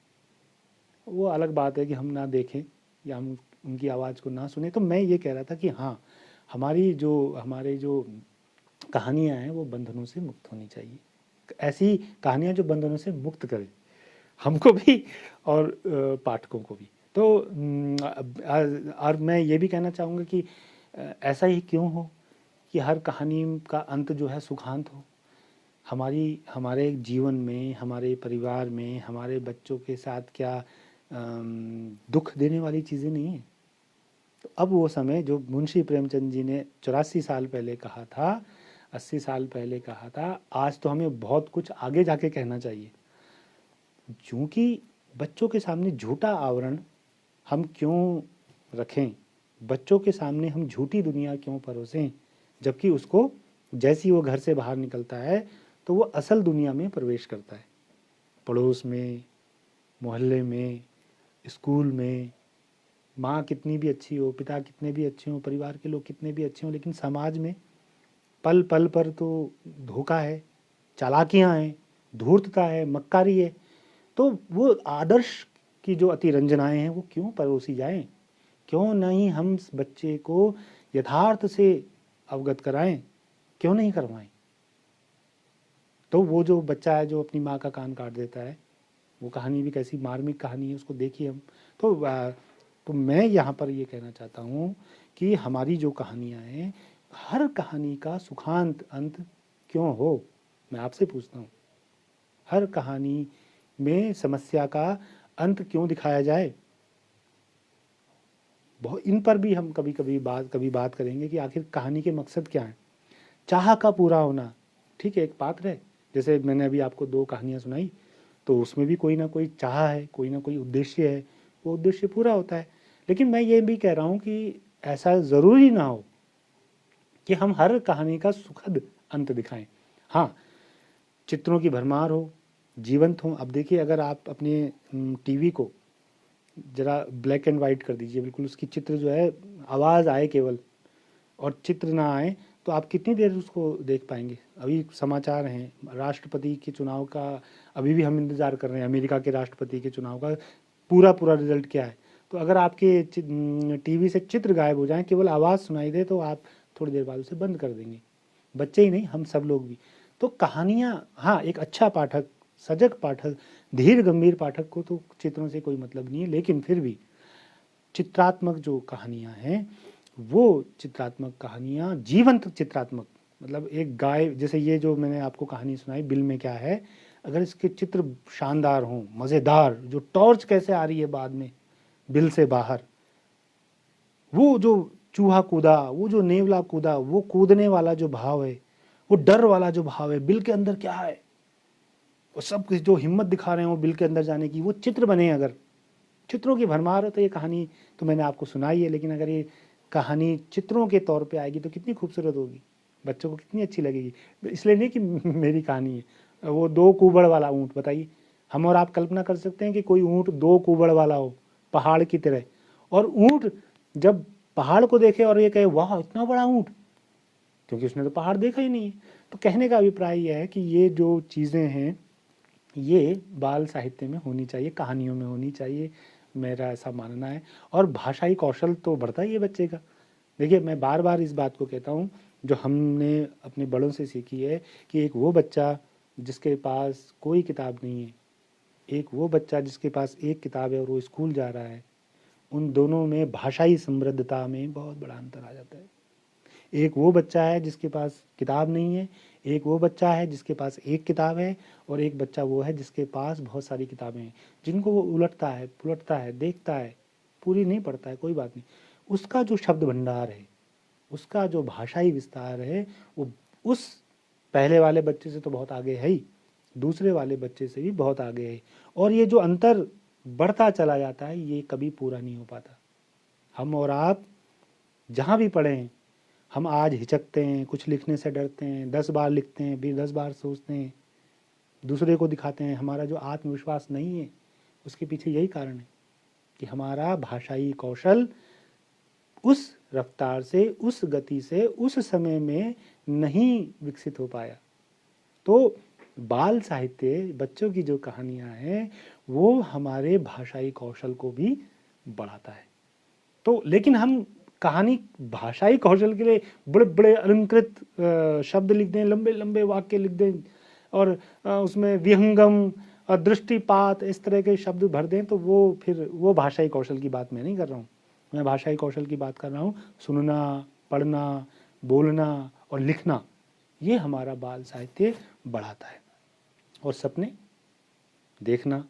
वो अलग बात है कि हम ना देखें या हम उनकी आवाज़ को ना सुने। तो मैं ये कह रहा था कि हाँ, हमारे जो कहानियाँ हैं वो बंधनों से मुक्त होनी चाहिए। ऐसी कहानियाँ जो बंधनों से मुक्त करें हमको भी और पाठकों को भी। तो और मैं ये भी कहना चाहूँगा कि ऐसा ही क्यों हो कि हर कहानी का अंत जो है सुखांत हो। हमारे जीवन में, हमारे परिवार में, हमारे बच्चों के साथ क्या दुख देने वाली चीज़ें नहीं हैं। तो अब वो समय जो मुंशी प्रेमचंद जी ने 84 साल पहले कहा था, 80 साल पहले कहा था, आज तो हमें बहुत कुछ आगे जाके कहना चाहिए। क्योंकि बच्चों के सामने झूठा आवरण हम क्यों रखें, बच्चों के सामने हम झूठी दुनिया क्यों परोसें, जबकि उसको जैसी वो घर से बाहर निकलता है तो वो असल दुनिया में प्रवेश करता है। पड़ोस में, मोहल्ले में, स्कूल में, माँ कितनी भी अच्छी हो, पिता कितने भी अच्छे हों, परिवार के लोग कितने भी अच्छे हों, लेकिन समाज में पल पल पर तो धोखा है, चालाकियाँ हैं, धूर्तता है, मक्कारी है। तो वो आदर्श की जो अतिरंजनाएं हैं वो क्यों परोसी जाएं? क्यों नहीं हम बच्चे को यथार्थ से अवगत कराएं? क्यों नहीं करवाएं? तो वो जो बच्चा है जो अपनी माँ का कान काट देता है, वो कहानी भी कैसी मार्मिक कहानी है, उसको देखिए हम। तो मैं यहाँ पर ये कहना चाहता हूँ कि हमारी जो कहानियाँ हैं, हर कहानी का सुखांत अंत क्यों हो? मैं आपसे पूछता हूँ, हर कहानी में समस्या का अंत क्यों दिखाया जाए? बहुत इन पर भी हम कभी बात करेंगे कि आखिर कहानी के मकसद क्या है। चाह का पूरा होना, ठीक है, एक पात्र है, जैसे मैंने अभी आपको 2 कहानियाँ सुनाई, तो उसमें भी कोई ना कोई चाह है, कोई ना कोई उद्देश्य है, वो उद्देश्य पूरा होता है। लेकिन मैं ये भी कह रहा हूँ कि ऐसा ज़रूरी ना हो कि हम हर कहानी का सुखद अंत दिखाएं। हाँ, चित्रों की भरमार हो, जीवंत हो। अब देखिए, अगर आप अपने टीवी को ज़रा ब्लैक एंड वाइट कर दीजिए, बिल्कुल उसकी चित्र जो है आवाज़ आए केवल और चित्र ना आए, तो आप कितनी देर उसको देख पाएंगे? अभी समाचार हैं, राष्ट्रपति के चुनाव का अभी भी हम इंतज़ार कर रहे हैं, अमेरिका के राष्ट्रपति के चुनाव का पूरा रिजल्ट क्या है। तो अगर आपके टीवी से चित्र गायब हो जाएं, केवल आवाज़ सुनाई दे, तो आप थोड़ी देर बाद उसे बंद कर देंगे। बच्चे ही नहीं, हम सब लोग भी। तो कहानियाँ, हाँ, एक अच्छा पाठक, सजग पाठक, धीर गंभीर पाठक को तो चित्रों से कोई मतलब नहीं है, लेकिन फिर भी चित्रात्मक जो कहानियाँ हैं, वो चित्रात्मक कहानियाँ, जीवंत चित्रात्मक, मतलब एक गाय, जैसे ये जो मैंने आपको कहानी सुनाई बिल में क्या है, अगर इसके चित्र शानदार हों, मज़ेदार, जो टॉर्च कैसे आ रही है बाद में बिल से बाहर, वो जो चूहा कूदा, वो जो नेवला कूदा, वो कूदने वाला जो भाव है, वो डर वाला जो भाव है, बिल के अंदर क्या है, वो सब जो हिम्मत दिखा रहे हैं वो बिल के अंदर जाने की, वो चित्र बने। अगर चित्रों की भरमार हो तो ये कहानी तो मैंने आपको सुनाई है, लेकिन अगर ये कहानी चित्रों के तौर पे आएगी तो कितनी खूबसूरत होगी, बच्चों को कितनी अच्छी लगेगी। इसलिए नहीं कि मेरी कहानी है। वो 2 कुबड़ वाला ऊँट, बताइए, हम और आप कल्पना कर सकते हैं कि कोई ऊँट 2 कुबड़ वाला हो, पहाड़ की तरह, और ऊँट जब पहाड़ को देखे और ये कहे वाह इतना बड़ा ऊँट, क्योंकि उसने तो पहाड़ देखा ही नहीं है। तो कहने का अभिप्राय यह है कि ये जो चीज़ें हैं ये बाल साहित्य में होनी चाहिए, कहानियों में होनी चाहिए, मेरा ऐसा मानना है। और भाषाई कौशल तो बढ़ता ही है बच्चे का। देखिए, मैं बार बार इस बात को कहता हूँ जो हमने अपने बड़ों से सीखी है, कि एक वो बच्चा जिसके पास कोई किताब नहीं है, एक वो बच्चा जिसके पास एक किताब है और वो स्कूल जा रहा है, उन दोनों में भाषाई समृद्धता में बहुत बड़ा अंतर आ जाता है। एक वो बच्चा है जिसके पास किताब नहीं है, एक वो बच्चा है जिसके पास एक किताब है, और एक बच्चा वो है जिसके पास बहुत सारी किताबें हैं, जिनको वो उलटता है, पुलटता है, देखता है, पूरी नहीं पढ़ता है, कोई बात नहीं। उसका जो शब्द भंडार है, उसका जो भाषाई विस्तार है, वो उस पहले वाले बच्चे से तो बहुत आगे है ही, दूसरे वाले बच्चे से भी बहुत आगे है। और ये जो अंतर बढ़ता चला जाता है, ये कभी पूरा नहीं हो पाता। हम और आप जहाँ भी पढ़ें, हम आज हिचकते हैं, कुछ लिखने से डरते हैं, 10 बार लिखते हैं, फिर 10 बार सोचते हैं, दूसरे को दिखाते हैं। हमारा जो आत्मविश्वास नहीं है, उसके पीछे यही कारण है कि हमारा भाषाई कौशल उस रफ्तार से, उस गति से, उस समय में नहीं विकसित हो पाया। तो बाल साहित्य, बच्चों की जो कहानियाँ हैं, वो हमारे भाषाई कौशल को भी बढ़ाता है। तो लेकिन हम कहानी भाषाई कौशल के लिए बड़े बड़े अलंकृत शब्द लिख दें, लंबे लंबे वाक्य लिख दें और उसमें विहंगम और दृष्टिपात इस तरह के शब्द भर दें, तो वो फिर वो भाषाई कौशल की बात मैं नहीं कर रहा हूँ। मैं भाषाई कौशल की बात कर रहा हूँ सुनना, पढ़ना, बोलना और लिखना। ये हमारा बाल साहित्य बढ़ाता है। और सपने देखना,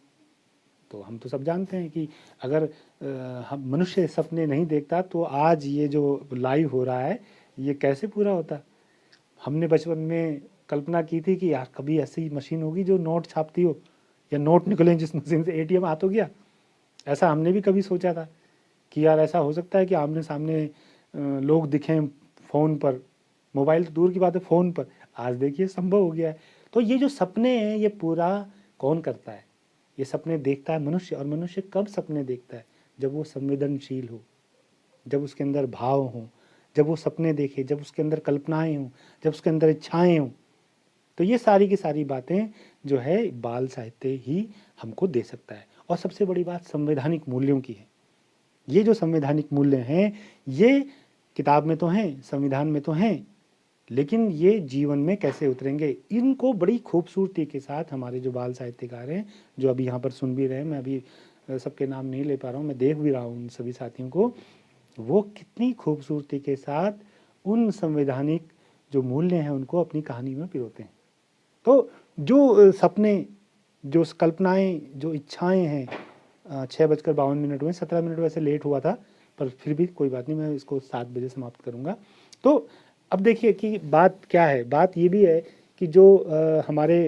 तो हम तो सब जानते हैं कि अगर हम मनुष्य सपने नहीं देखता तो आज ये जो लाइव हो रहा है ये कैसे पूरा होता। हमने बचपन में कल्पना की थी कि यार कभी ऐसी मशीन होगी जो नोट छापती हो, या नोट निकले जिस मशीन से एटीएम हाथ हो गया। ऐसा हमने भी कभी सोचा था कि यार ऐसा हो सकता है कि आमने सामने लोग दिखें फ़ोन पर, मोबाइल तो दूर की बात है, फ़ोन पर। आज देखिए संभव हो गया है। तो ये जो सपने हैं ये पूरा कौन करता है? ये सपने देखता है मनुष्य। और मनुष्य कब सपने देखता है? जब वो संवेदनशील हो, जब उसके अंदर भाव हों, जब वो सपने देखे, जब उसके अंदर कल्पनाएं हों, जब उसके अंदर इच्छाएं हों। तो ये सारी की सारी बातें जो है बाल साहित्य ही हमको दे सकता है। और सबसे बड़ी बात संवैधानिक मूल्यों की है। ये जो संवैधानिक मूल्य हैं ये किताब में तो हैं, संविधान में तो हैं, लेकिन ये जीवन में कैसे उतरेंगे, इनको बड़ी खूबसूरती के साथ हमारे जो बाल साहित्यकार हैं, जो अभी यहाँ पर सुन भी रहे हैं, मैं अभी सबके नाम नहीं ले पा रहा हूँ, मैं देख भी रहा हूँ उन सभी साथियों को, वो कितनी खूबसूरती के साथ उन संवैधानिक जो मूल्य हैं उनको अपनी कहानी में पिरोते हैं। तो जो सपने, जो कल्पनाएं, जो इच्छाएं हैं, 6:52 हुए, 17 मिनट वैसे लेट हुआ था, पर फिर भी कोई बात नहीं, मैं इसको 7 बजे समाप्त करूँगा। तो अब देखिए कि बात क्या है। बात ये भी है कि जो हमारे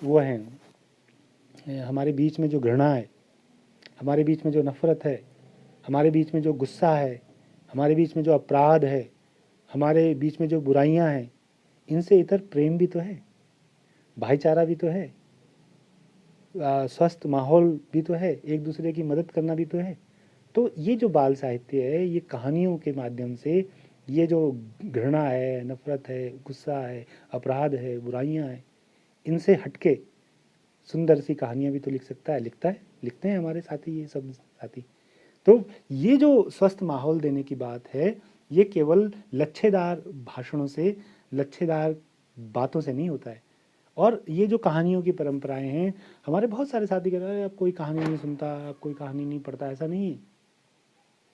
वो हैं, हमारे बीच में जो घृणा है, हमारे बीच में जो नफ़रत है, हमारे बीच में जो गुस्सा है, हमारे बीच में जो अपराध है, हमारे बीच में जो बुराइयां हैं, इनसे इतर प्रेम भी तो है, भाईचारा भी तो है, स्वस्थ माहौल भी तो है, एक दूसरे की मदद करना भी तो है। तो ये जो बाल साहित्य है ये कहानियों के माध्यम से ये जो घृणा है, नफरत है, गुस्सा है, अपराध है, बुराइयां हैं, इनसे हटके सुंदर सी कहानियां भी तो लिख सकता है, लिखता है, लिखते हैं हमारे साथी, ये सब साथी। तो ये जो स्वस्थ माहौल देने की बात है ये केवल लच्छेदार भाषणों से, लच्छेदार बातों से नहीं होता है। और ये जो कहानियों की परंपराएं हैं, हमारे बहुत सारे साथी कह रहे हैं अब कोई कहानी नहीं सुनता, अब कोई कहानी नहीं पढ़ता। ऐसा नहीं है,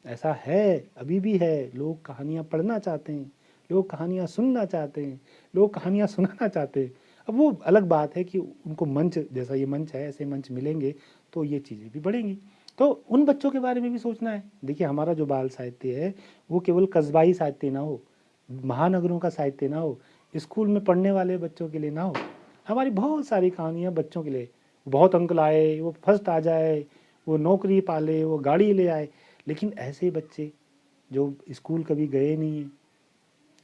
ऐसा है, अभी भी है। लोग कहानियाँ पढ़ना चाहते हैं, लोग कहानियाँ सुनना चाहते हैं, लोग कहानियाँ सुनाना चाहते हैं। अब वो अलग बात है कि उनको मंच, जैसा ये मंच है, ऐसे मंच मिलेंगे तो ये चीज़ें भी बढ़ेंगी। तो उन बच्चों के बारे में भी सोचना है। देखिए हमारा जो बाल साहित्य है वो केवल कस्बाई साहित्य ना हो, महानगरों का साहित्य ना हो, स्कूल में पढ़ने वाले बच्चों के लिए ना हो। हमारी बहुत सारी कहानियाँ बच्चों के लिए, बहुत अंक लाए, वो फर्स्ट आ जाए, वो नौकरी पाले, वो गाड़ी ले आए, लेकिन ऐसे बच्चे जो स्कूल कभी गए नहीं हैं,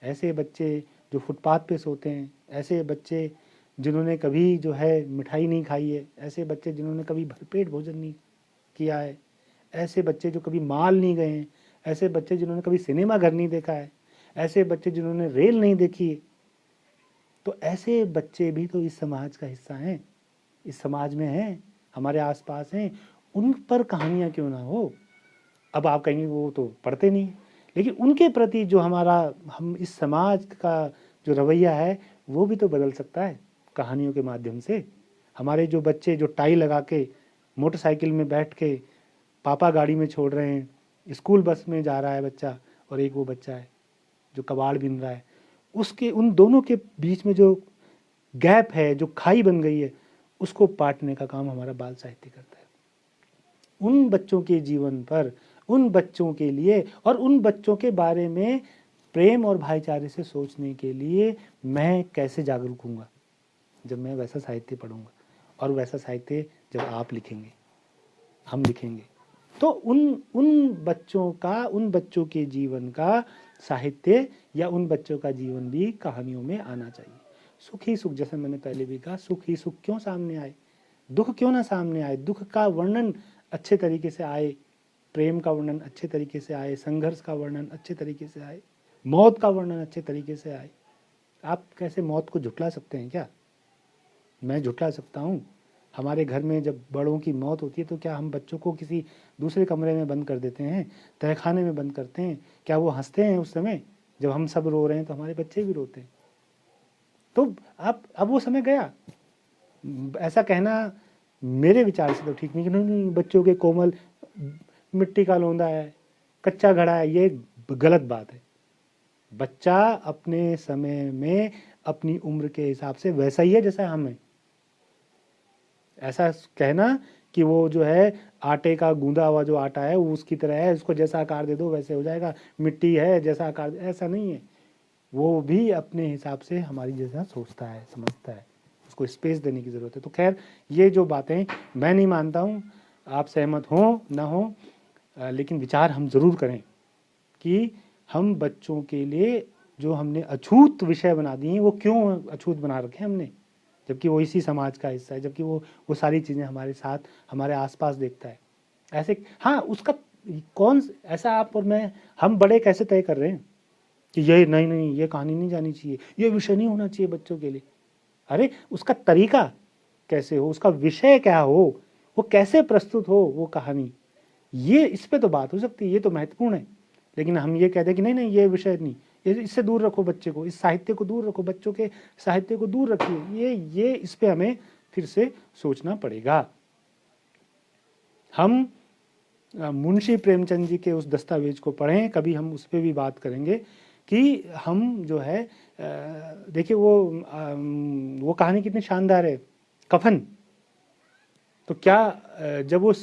ऐसे बच्चे जो फुटपाथ पे सोते हैं, ऐसे बच्चे जिन्होंने कभी जो है मिठाई नहीं खाई है, ऐसे बच्चे जिन्होंने कभी भरपेट भोजन नहीं किया है, ऐसे बच्चे जो कभी माल नहीं गए हैं, ऐसे बच्चे जिन्होंने कभी सिनेमा घर नहीं देखा है, ऐसे बच्चे जिन्होंने रेल नहीं देखी है। तो ऐसे बच्चे भी तो इस समाज का हिस्सा हैं, इस समाज में हैं, हमारे आसपास हैं। उन पर कहानियाँ क्यों ना हो। अब आप कहेंगे वो तो पढ़ते नहीं, लेकिन उनके प्रति जो हमारा, हम इस समाज का जो रवैया है वो भी तो बदल सकता है कहानियों के माध्यम से। हमारे जो बच्चे जो टाई लगा के मोटरसाइकिल में बैठ के पापा गाड़ी में छोड़ रहे हैं, स्कूल बस में जा रहा है बच्चा, और एक वो बच्चा है जो कबाड़ बिन रहा है, उसके उन दोनों के बीच में जो गैप है, जो खाई बन गई है, उसको पाटने का काम हमारा बाल साहित्य करता है। उन बच्चों के जीवन पर, उन बच्चों के लिए और उन बच्चों के बारे में प्रेम और भाईचारे से सोचने के लिए मैं कैसे जागरूक हूँगा, जब मैं वैसा साहित्य पढ़ूंगा। और वैसा साहित्य जब आप लिखेंगे, हम लिखेंगे, तो उन बच्चों के जीवन का साहित्य या उन बच्चों का जीवन भी कहानियों में आना चाहिए। सुख ही सुख, जैसे मैंने पहले भी कहा, सुख ही सुख क्यों सामने आए, दुख क्यों ना सामने आए। दुख का वर्णन अच्छे तरीके से आए, प्रेम का वर्णन अच्छे तरीके से आए, संघर्ष का वर्णन अच्छे तरीके से आए, मौत का वर्णन अच्छे तरीके से आए। आप कैसे मौत को झुठला सकते हैं क्या? मैं झुठला सकता हूँ? हमारे घर में जब बड़ों की मौत होती है तो क्या हम बच्चों को किसी दूसरे कमरे में बंद कर देते हैं, तहखाने में बंद करते हैं? क्या वो हंसते हैं उस समय? जब हम सब रो रहे हैं तो हमारे बच्चे भी रोते हैं। तो आप, अब वो समय गया। ऐसा कहना मेरे विचार से तो ठीक नहीं कि नहीं बच्चों के कोमल, मिट्टी का लोंदा है, कच्चा घड़ा है, ये गलत बात है। बच्चा अपने समय में अपनी उम्र के हिसाब से वैसा ही है जैसा हम हैं। ऐसा कहना कि वो जो है आटे का गूंदा हुआ जो आटा है वो उसकी तरह है, उसको जैसा आकार दे दो वैसे हो जाएगा, मिट्टी है जैसा आकार, ऐसा नहीं है। वो भी अपने हिसाब से हमारी जैसा सोचता है, समझता है, उसको स्पेस देने की ज़रूरत है। तो खैर, ये जो बातें मैं नहीं मानता हूँ, आप सहमत हो ना हो, लेकिन विचार हम ज़रूर करें कि हम बच्चों के लिए जो हमने अछूत विषय बना दिए हैं वो क्यों अछूत बना रखे हमने, जबकि वो इसी समाज का हिस्सा है, जबकि वो सारी चीज़ें हमारे साथ, हमारे आसपास देखता है। ऐसे हाँ, उसका कौन ऐसा, आप और मैं, हम बड़े कैसे तय कर रहे हैं कि ये नहीं नहीं ये कहानी नहीं जानी चाहिए, ये विषय नहीं होना चाहिए बच्चों के लिए? अरे उसका तरीका कैसे हो, उसका विषय क्या हो, वो कैसे प्रस्तुत हो वो कहानी, ये इस पे तो बात हो सकती है, ये तो महत्वपूर्ण है। लेकिन हम ये कहते हैं कि नहीं नहीं ये विषय नहीं, इससे दूर रखो बच्चे को, इस साहित्य को दूर रखो, बच्चों के साहित्य को दूर रखिए, ये इस पे हमें फिर से सोचना पड़ेगा। हम मुंशी प्रेमचंद जी के उस दस्तावेज को पढ़ें, कभी हम उस पर भी बात करेंगे कि हम जो है, देखिए वो कहानी कितनी शानदार है, कफन। तो क्या जब वो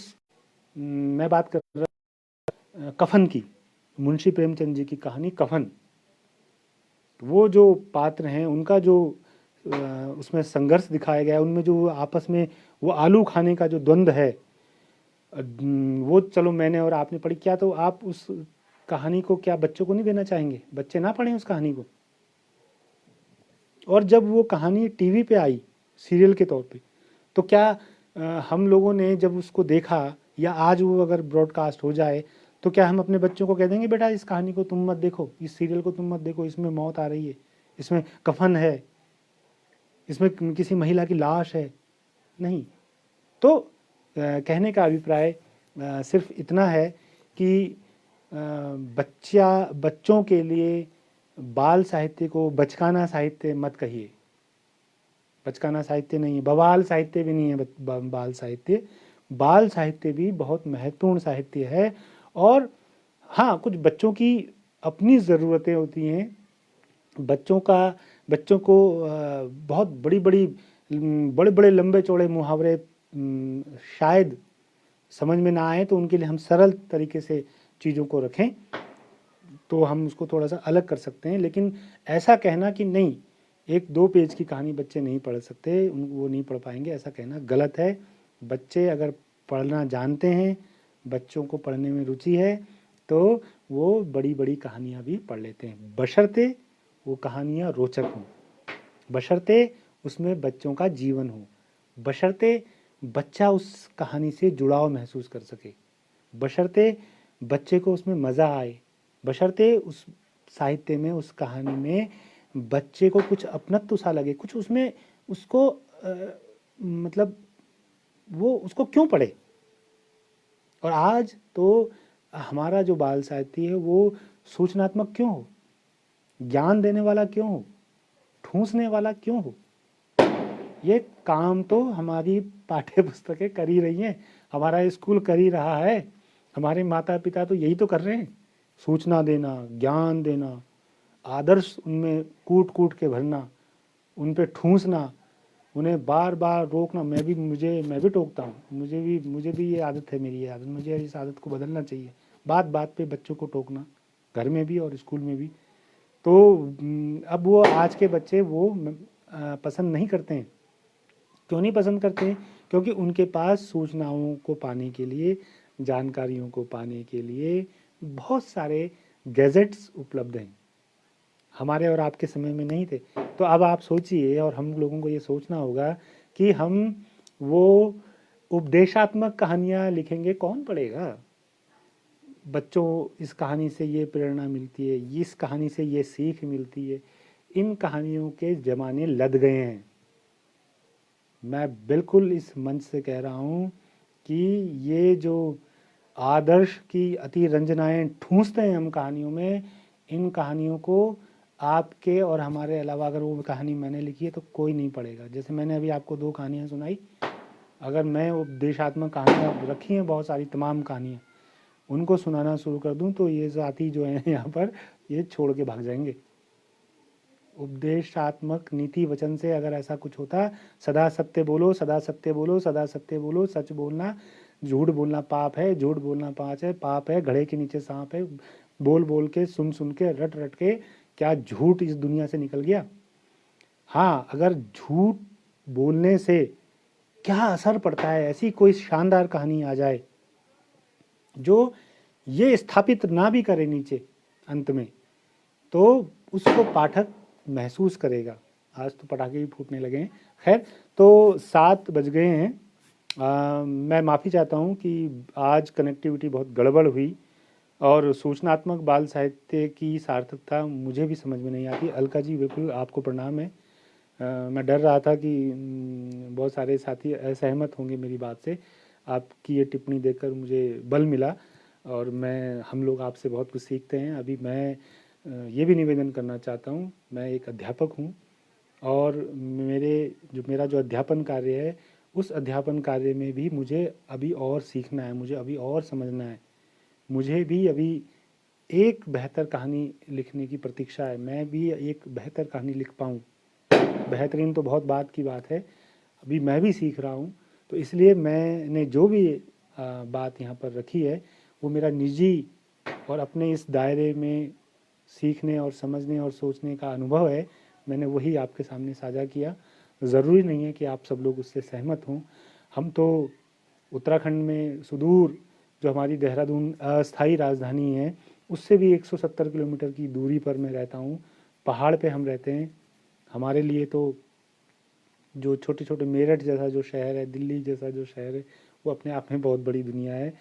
मैं बात कर रहा कफन की, मुंशी प्रेमचंद जी की कहानी कफन, वो जो पात्र हैं उनका जो उसमें संघर्ष दिखाया गया है, उनमें जो आपस में वो आलू खाने का जो द्वंद्व है, वो चलो मैंने और आपने पढ़ी, क्या तो आप उस कहानी को क्या बच्चों को नहीं देना चाहेंगे? बच्चे ना पढ़ें उस कहानी को? और जब वो कहानी टीवी पे आई सीरियल के तौर पे, तो क्या हम लोगों ने जब उसको देखा, या आज वो अगर ब्रॉडकास्ट हो जाए, तो क्या हम अपने बच्चों को कह देंगे बेटा इस कहानी को तुम मत देखो, इस सीरियल को तुम मत देखो, इसमें मौत आ रही है, इसमें कफन है, इसमें किसी महिला की लाश है? नहीं। तो कहने का अभिप्राय सिर्फ इतना है कि बच्चों के लिए बाल साहित्य को बचकाना साहित्य मत कहिए। बचकाना साहित्य नहीं है, बवाल साहित्य भी नहीं है बाल साहित्य। बाल साहित्य भी बहुत महत्वपूर्ण साहित्य है। और हाँ, कुछ बच्चों की अपनी ज़रूरतें होती हैं, बच्चों को बहुत बड़े बड़े लंबे चौड़े मुहावरे शायद समझ में ना आए, तो उनके लिए हम सरल तरीके से चीज़ों को रखें, तो हम उसको थोड़ा सा अलग कर सकते हैं। लेकिन ऐसा कहना कि नहीं 1-2 पेज की कहानी बच्चे नहीं पढ़ सकते, वो नहीं पढ़ पाएंगे, ऐसा कहना गलत है। बच्चे अगर पढ़ना जानते हैं, बच्चों को पढ़ने में रुचि है, तो वो बड़ी बड़ी कहानियाँ भी पढ़ लेते हैं, बशर्ते वो कहानियाँ रोचक हों, बशर्ते उसमें बच्चों का जीवन हो, बशर्ते बच्चा उस कहानी से जुड़ाव महसूस कर सके, बशर्ते बच्चे को उसमें मज़ा आए, बशर्ते उस साहित्य में, उस कहानी में बच्चे को कुछ अपनत्व सा लगे, कुछ उसमें उसको मतलब वो उसको क्यों पढ़े। और आज तो हमारा जो बाल साहित्य है वो सूचनात्मक क्यों हो, ज्ञान देने वाला क्यों हो, ठूंसने वाला क्यों हो? ये काम तो हमारी पाठ्य पुस्तकें कर ही रही हैं, हमारा स्कूल कर ही रहा है, हमारे माता पिता तो यही तो कर रहे हैं, सूचना देना, ज्ञान देना, आदर्श उनमें कूट कूट के भरना, उन पे ठूंसना, उन्हें बार बार रोकना। मैं भी टोकता हूँ, मुझे भी ये आदत है, मेरी ये आदत, मुझे इस आदत को बदलना चाहिए, बात बात पे बच्चों को टोकना, घर में भी और स्कूल में भी। तो अब वो आज के बच्चे वो पसंद नहीं करते हैं। क्यों नहीं पसंद करते हैं? क्योंकि उनके पास सूचनाओं को पाने के लिए, जानकारियों को पाने के लिए बहुत सारे गैजेट्स उपलब्ध हैं। हमारे और आपके समय में नहीं थे। तो अब आप सोचिए, और हम लोगों को ये सोचना होगा कि हम वो उपदेशात्मक कहानियाँ लिखेंगे, कौन पढ़ेगा? बच्चों, इस कहानी से ये प्रेरणा मिलती है, इस कहानी से ये सीख मिलती है, इन कहानियों के ज़माने लद गए हैं। मैं बिल्कुल इस मंच से कह रहा हूँ कि ये जो आदर्श की अति रंजनाएँ ठूंसते हैं हम कहानियों में, इन कहानियों को आपके और हमारे अलावा अगर वो कहानी मैंने लिखी है तो कोई नहीं पढ़ेगा। जैसे मैंने अभी आपको 2 कहानियाँ सुनाई, अगर मैं उपदेशात्मक कहानियाँ रखी हैं बहुत सारी, तमाम कहानियाँ, उनको सुनाना शुरू कर दूं तो ये साथी जो हैं यहाँ पर, ये छोड़ के भाग जाएंगे। उपदेशात्मक नीति वचन से अगर ऐसा कुछ होता, सदा सत्य बोलो, सदा सत्य बोलो, सदा सत्य बोलो, सच बोलना, झूठ बोलना पाप है, झूठ बोलना पाप है, घड़े के नीचे सांप है, बोल बोल के, सुन सुन के, रट रट के क्या झूठ इस दुनिया से निकल गया। हाँ, अगर झूठ बोलने से क्या असर पड़ता है, ऐसी कोई शानदार कहानी आ जाए जो ये स्थापित ना भी करे नीचे अंत में, तो उसको पाठक महसूस करेगा। आज तो पटाखे भी फूटने लगे हैं। खैर, तो 7 बज गए हैं। मैं माफ़ी चाहता हूँ कि आज कनेक्टिविटी बहुत गड़बड़ हुई और सूचनात्मक बाल साहित्य की सार्थकता मुझे भी समझ में नहीं आती। अलका जी, बिल्कुल आपको प्रणाम है। मैं डर रहा था कि बहुत सारे साथी असहमत होंगे मेरी बात से। आपकी ये टिप्पणी देखकर मुझे बल मिला और हम लोग आपसे बहुत कुछ सीखते हैं। अभी मैं ये भी निवेदन करना चाहता हूँ, मैं एक अध्यापक हूँ और मेरा जो अध्यापन कार्य है, उस अध्यापन कार्य में भी मुझे अभी और सीखना है, मुझे अभी और समझना है। मुझे भी अभी एक बेहतर कहानी लिखने की प्रतीक्षा है। मैं भी एक बेहतर कहानी लिख पाऊँ, बेहतरीन तो बहुत बात की बात है, अभी मैं भी सीख रहा हूँ। तो इसलिए मैंने जो भी बात यहाँ पर रखी है, वो मेरा निजी और अपने इस दायरे में सीखने और समझने और सोचने का अनुभव है। मैंने वही आपके सामने साझा किया। ज़रूरी नहीं है कि आप सब लोग उससे सहमत हों। हम तो उत्तराखंड में सुदूर, जो हमारी देहरादून अस्थाई राजधानी है, उससे भी 170 किलोमीटर की दूरी पर मैं रहता हूँ। पहाड़ पे हम रहते हैं। हमारे लिए तो जो छोटे छोटे मेरठ जैसा जो शहर है, दिल्ली जैसा जो शहर है, वो अपने आप में बहुत बड़ी दुनिया है।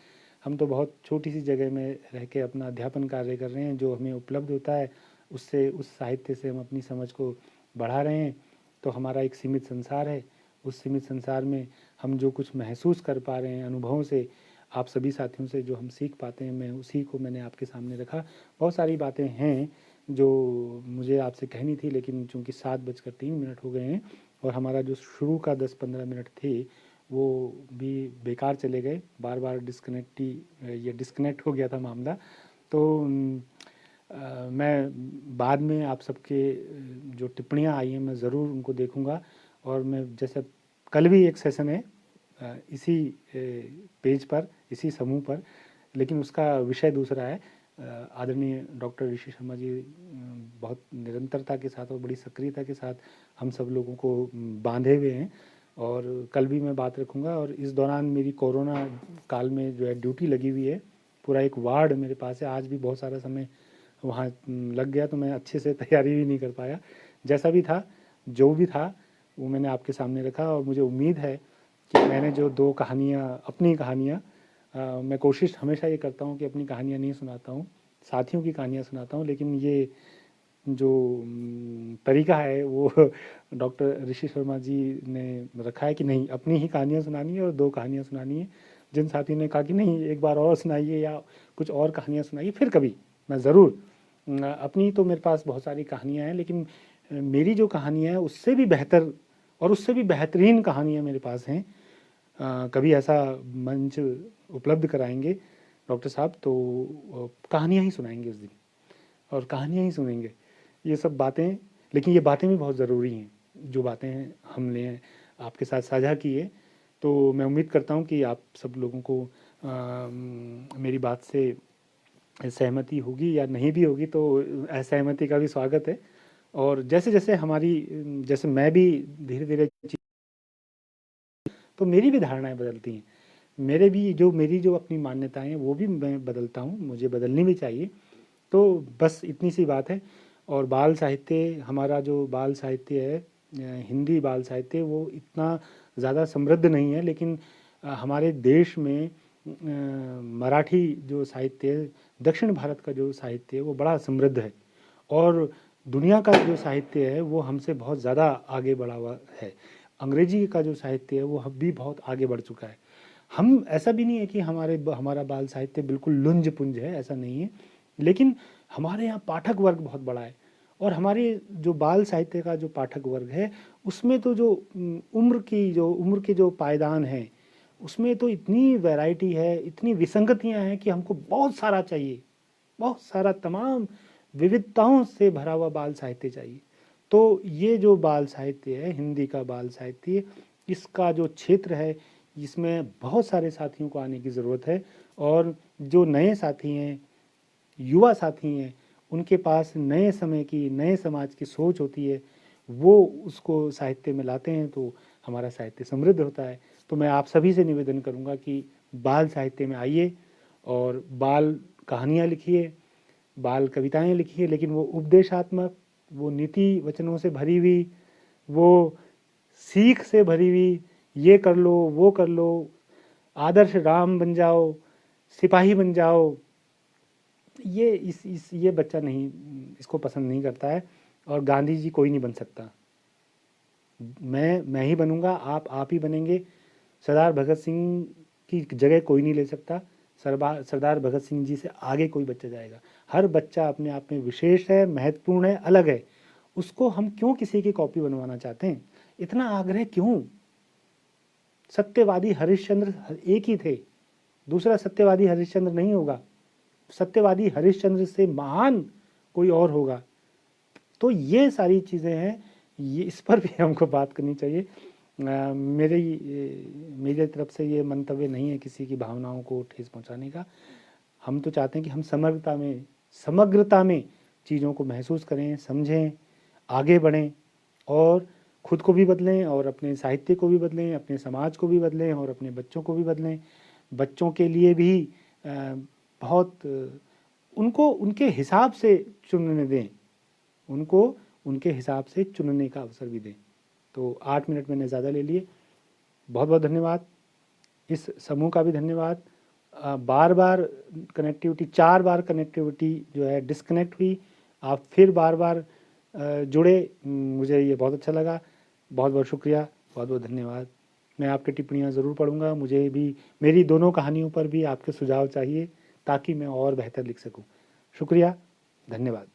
हम तो बहुत छोटी सी जगह में रह के अपना अध्यापन कार्य कर रहे हैं। जो हमें उपलब्ध होता है उससे, उस साहित्य से हम अपनी समझ को बढ़ा रहे हैं। तो हमारा एक सीमित संसार है। उस सीमित संसार में हम जो कुछ महसूस कर पा रहे हैं अनुभवों से, आप सभी साथियों से जो हम सीख पाते हैं, मैं उसी को मैंने आपके सामने रखा। बहुत सारी बातें हैं जो मुझे आपसे कहनी थी, लेकिन चूँकि 7:03 हो गए हैं और हमारा जो शुरू का 10-15 मिनट थे वो भी बेकार चले गए। बार बार ये डिस्कनेक्ट हो गया था मामला। तो मैं बाद में आप सबके जो टिप्पणियाँ आई हैं मैं ज़रूर उनको देखूँगा। और मैं जैसे कल भी एक सेशन है इसी पेज पर, इसी समूह पर, लेकिन उसका विषय दूसरा है। आदरणीय डॉक्टर ऋषि शर्मा जी बहुत निरंतरता के साथ और बड़ी सक्रियता के साथ हम सब लोगों को बांधे हुए हैं और कल भी मैं बात रखूँगा। और इस दौरान मेरी कोरोना काल में जो है ड्यूटी लगी हुई है, पूरा एक वार्ड मेरे पास है। आज भी बहुत सारा समय वहाँ लग गया, तो मैं अच्छे से तैयारी भी नहीं कर पाया। जैसा भी था, जो भी था, वो मैंने आपके सामने रखा। और मुझे उम्मीद है कि मैंने जो 2 कहानियाँ, अपनी कहानियाँ, मैं कोशिश हमेशा ये करता हूँ कि अपनी कहानियाँ नहीं सुनाता हूँ, साथियों की कहानियाँ सुनाता हूँ। लेकिन ये जो तरीका है वो डॉक्टर ऋषि शर्मा जी ने रखा है कि नहीं, अपनी ही कहानियाँ सुनानी है और 2 कहानियाँ सुनानी है। जिन साथी ने कहा कि नहीं, एक बार और सुनाइए या कुछ और कहानियाँ सुनाइए, फिर कभी मैं ज़रूर अपनी, तो मेरे पास बहुत सारी कहानियाँ हैं, लेकिन मेरी जो कहानियाँ हैं उससे भी बेहतर और उससे भी बेहतरीन कहानियाँ मेरे पास हैं। कभी ऐसा मंच उपलब्ध कराएंगे डॉक्टर साहब, तो कहानियाँ ही सुनाएंगे उस दिन, और कहानियाँ ही सुनेंगे, ये सब बातें। लेकिन ये बातें भी बहुत ज़रूरी हैं, जो बातें हमने आपके साथ साझा की है। तो मैं उम्मीद करता हूँ कि आप सब लोगों को मेरी बात से सहमति होगी या नहीं भी होगी, तो असहमति का भी स्वागत है। और जैसे जैसे मैं भी धीरे धीरे तो मेरी भी धारणाएं बदलती हैं, मेरी जो अपनी मान्यताएं हैं वो भी मैं बदलता हूँ, मुझे बदलनी भी चाहिए। तो बस इतनी सी बात है। और बाल साहित्य, हमारा जो बाल साहित्य है, हिंदी बाल साहित्य, वो इतना ज़्यादा समृद्ध नहीं है, लेकिन हमारे देश में मराठी जो साहित्य है, दक्षिण भारत का जो साहित्य है वो बड़ा समृद्ध है, और दुनिया का जो साहित्य है वो हमसे बहुत ज़्यादा आगे बढ़ा हुआ है। अंग्रेजी का जो साहित्य है वो हम भी बहुत आगे बढ़ चुका है। हम, ऐसा भी नहीं है कि हमारा बाल साहित्य बिल्कुल लुंज पुंज है, ऐसा नहीं है, लेकिन हमारे यहाँ पाठक वर्ग बहुत बड़ा है। और हमारे जो बाल साहित्य का जो पाठक वर्ग है उसमें तो जो उम्र के जो पायदान हैं, उसमें तो इतनी वैरायटी है, इतनी विसंगतियां हैं कि हमको बहुत सारा चाहिए, बहुत सारा तमाम विविधताओं से भरा हुआ बाल साहित्य चाहिए। तो ये जो बाल साहित्य है, हिंदी का बाल साहित्य, इसका जो क्षेत्र है, इसमें बहुत सारे साथियों को आने की ज़रूरत है। और जो नए साथी हैं, युवा साथी हैं, उनके पास नए समय की, नए समाज की सोच होती है, वो उसको साहित्य में लाते हैं तो हमारा साहित्य समृद्ध होता है। तो मैं आप सभी से निवेदन करूंगा कि बाल साहित्य में आइए और बाल कहानियाँ लिखिए, बाल कविताएं लिखिए, लेकिन वो उपदेशात्मक, वो नीति वचनों से भरी हुई, वो सीख से भरी हुई, ये कर लो, वो कर लो, आदर्श राम बन जाओ, सिपाही बन जाओ, ये बच्चा नहीं, इसको पसंद नहीं करता है। और गांधी जी कोई नहीं बन सकता, मैं ही बनूंगा, आप ही बनेंगे। सरदार भगत सिंह की जगह कोई नहीं ले सकता, सरदार भगत सिंह जी से आगे कोई बच्चा जाएगा। हर बच्चा अपने आप में विशेष है, महत्वपूर्ण है, अलग है। उसको हम क्यों किसी की कॉपी बनवाना चाहते हैं, इतना आग्रह क्यों? सत्यवादी हरिश्चंद्र एक ही थे, दूसरा सत्यवादी हरिश्चंद्र नहीं होगा, सत्यवादी हरिश्चंद्र से महान कोई और होगा। तो ये सारी चीज़ें हैं, ये इस पर भी हमको बात करनी चाहिए। मेरे तरफ से ये मंतव्य नहीं है किसी की भावनाओं को ठेस पहुंचाने का। हम तो चाहते हैं कि हम समग्रता में चीज़ों को महसूस करें, समझें, आगे बढ़ें, और खुद को भी बदलें, और अपने साहित्य को भी बदलें, अपने समाज को भी बदलें, और अपने बच्चों को भी बदलें। बच्चों के लिए भी बहुत उनको उनके हिसाब से चुनने दें, उनको उनके हिसाब से चुनने का अवसर भी दें। तो 8 मिनट मैंने ज़्यादा ले लिए, बहुत बहुत धन्यवाद। इस समूह का भी धन्यवाद। बार बार कनेक्टिविटी, 4 बार कनेक्टिविटी जो है डिस्कनेक्ट हुई, आप फिर बार बार जुड़े, मुझे ये बहुत अच्छा लगा। बहुत बहुत शुक्रिया, बहुत बहुत धन्यवाद। मैं आपकी टिप्पणियाँ ज़रूर पढ़ूंगा, मुझे भी मेरी दोनों कहानियों पर भी आपके सुझाव चाहिए ताकि मैं और बेहतर लिख सकूं। शुक्रिया, धन्यवाद।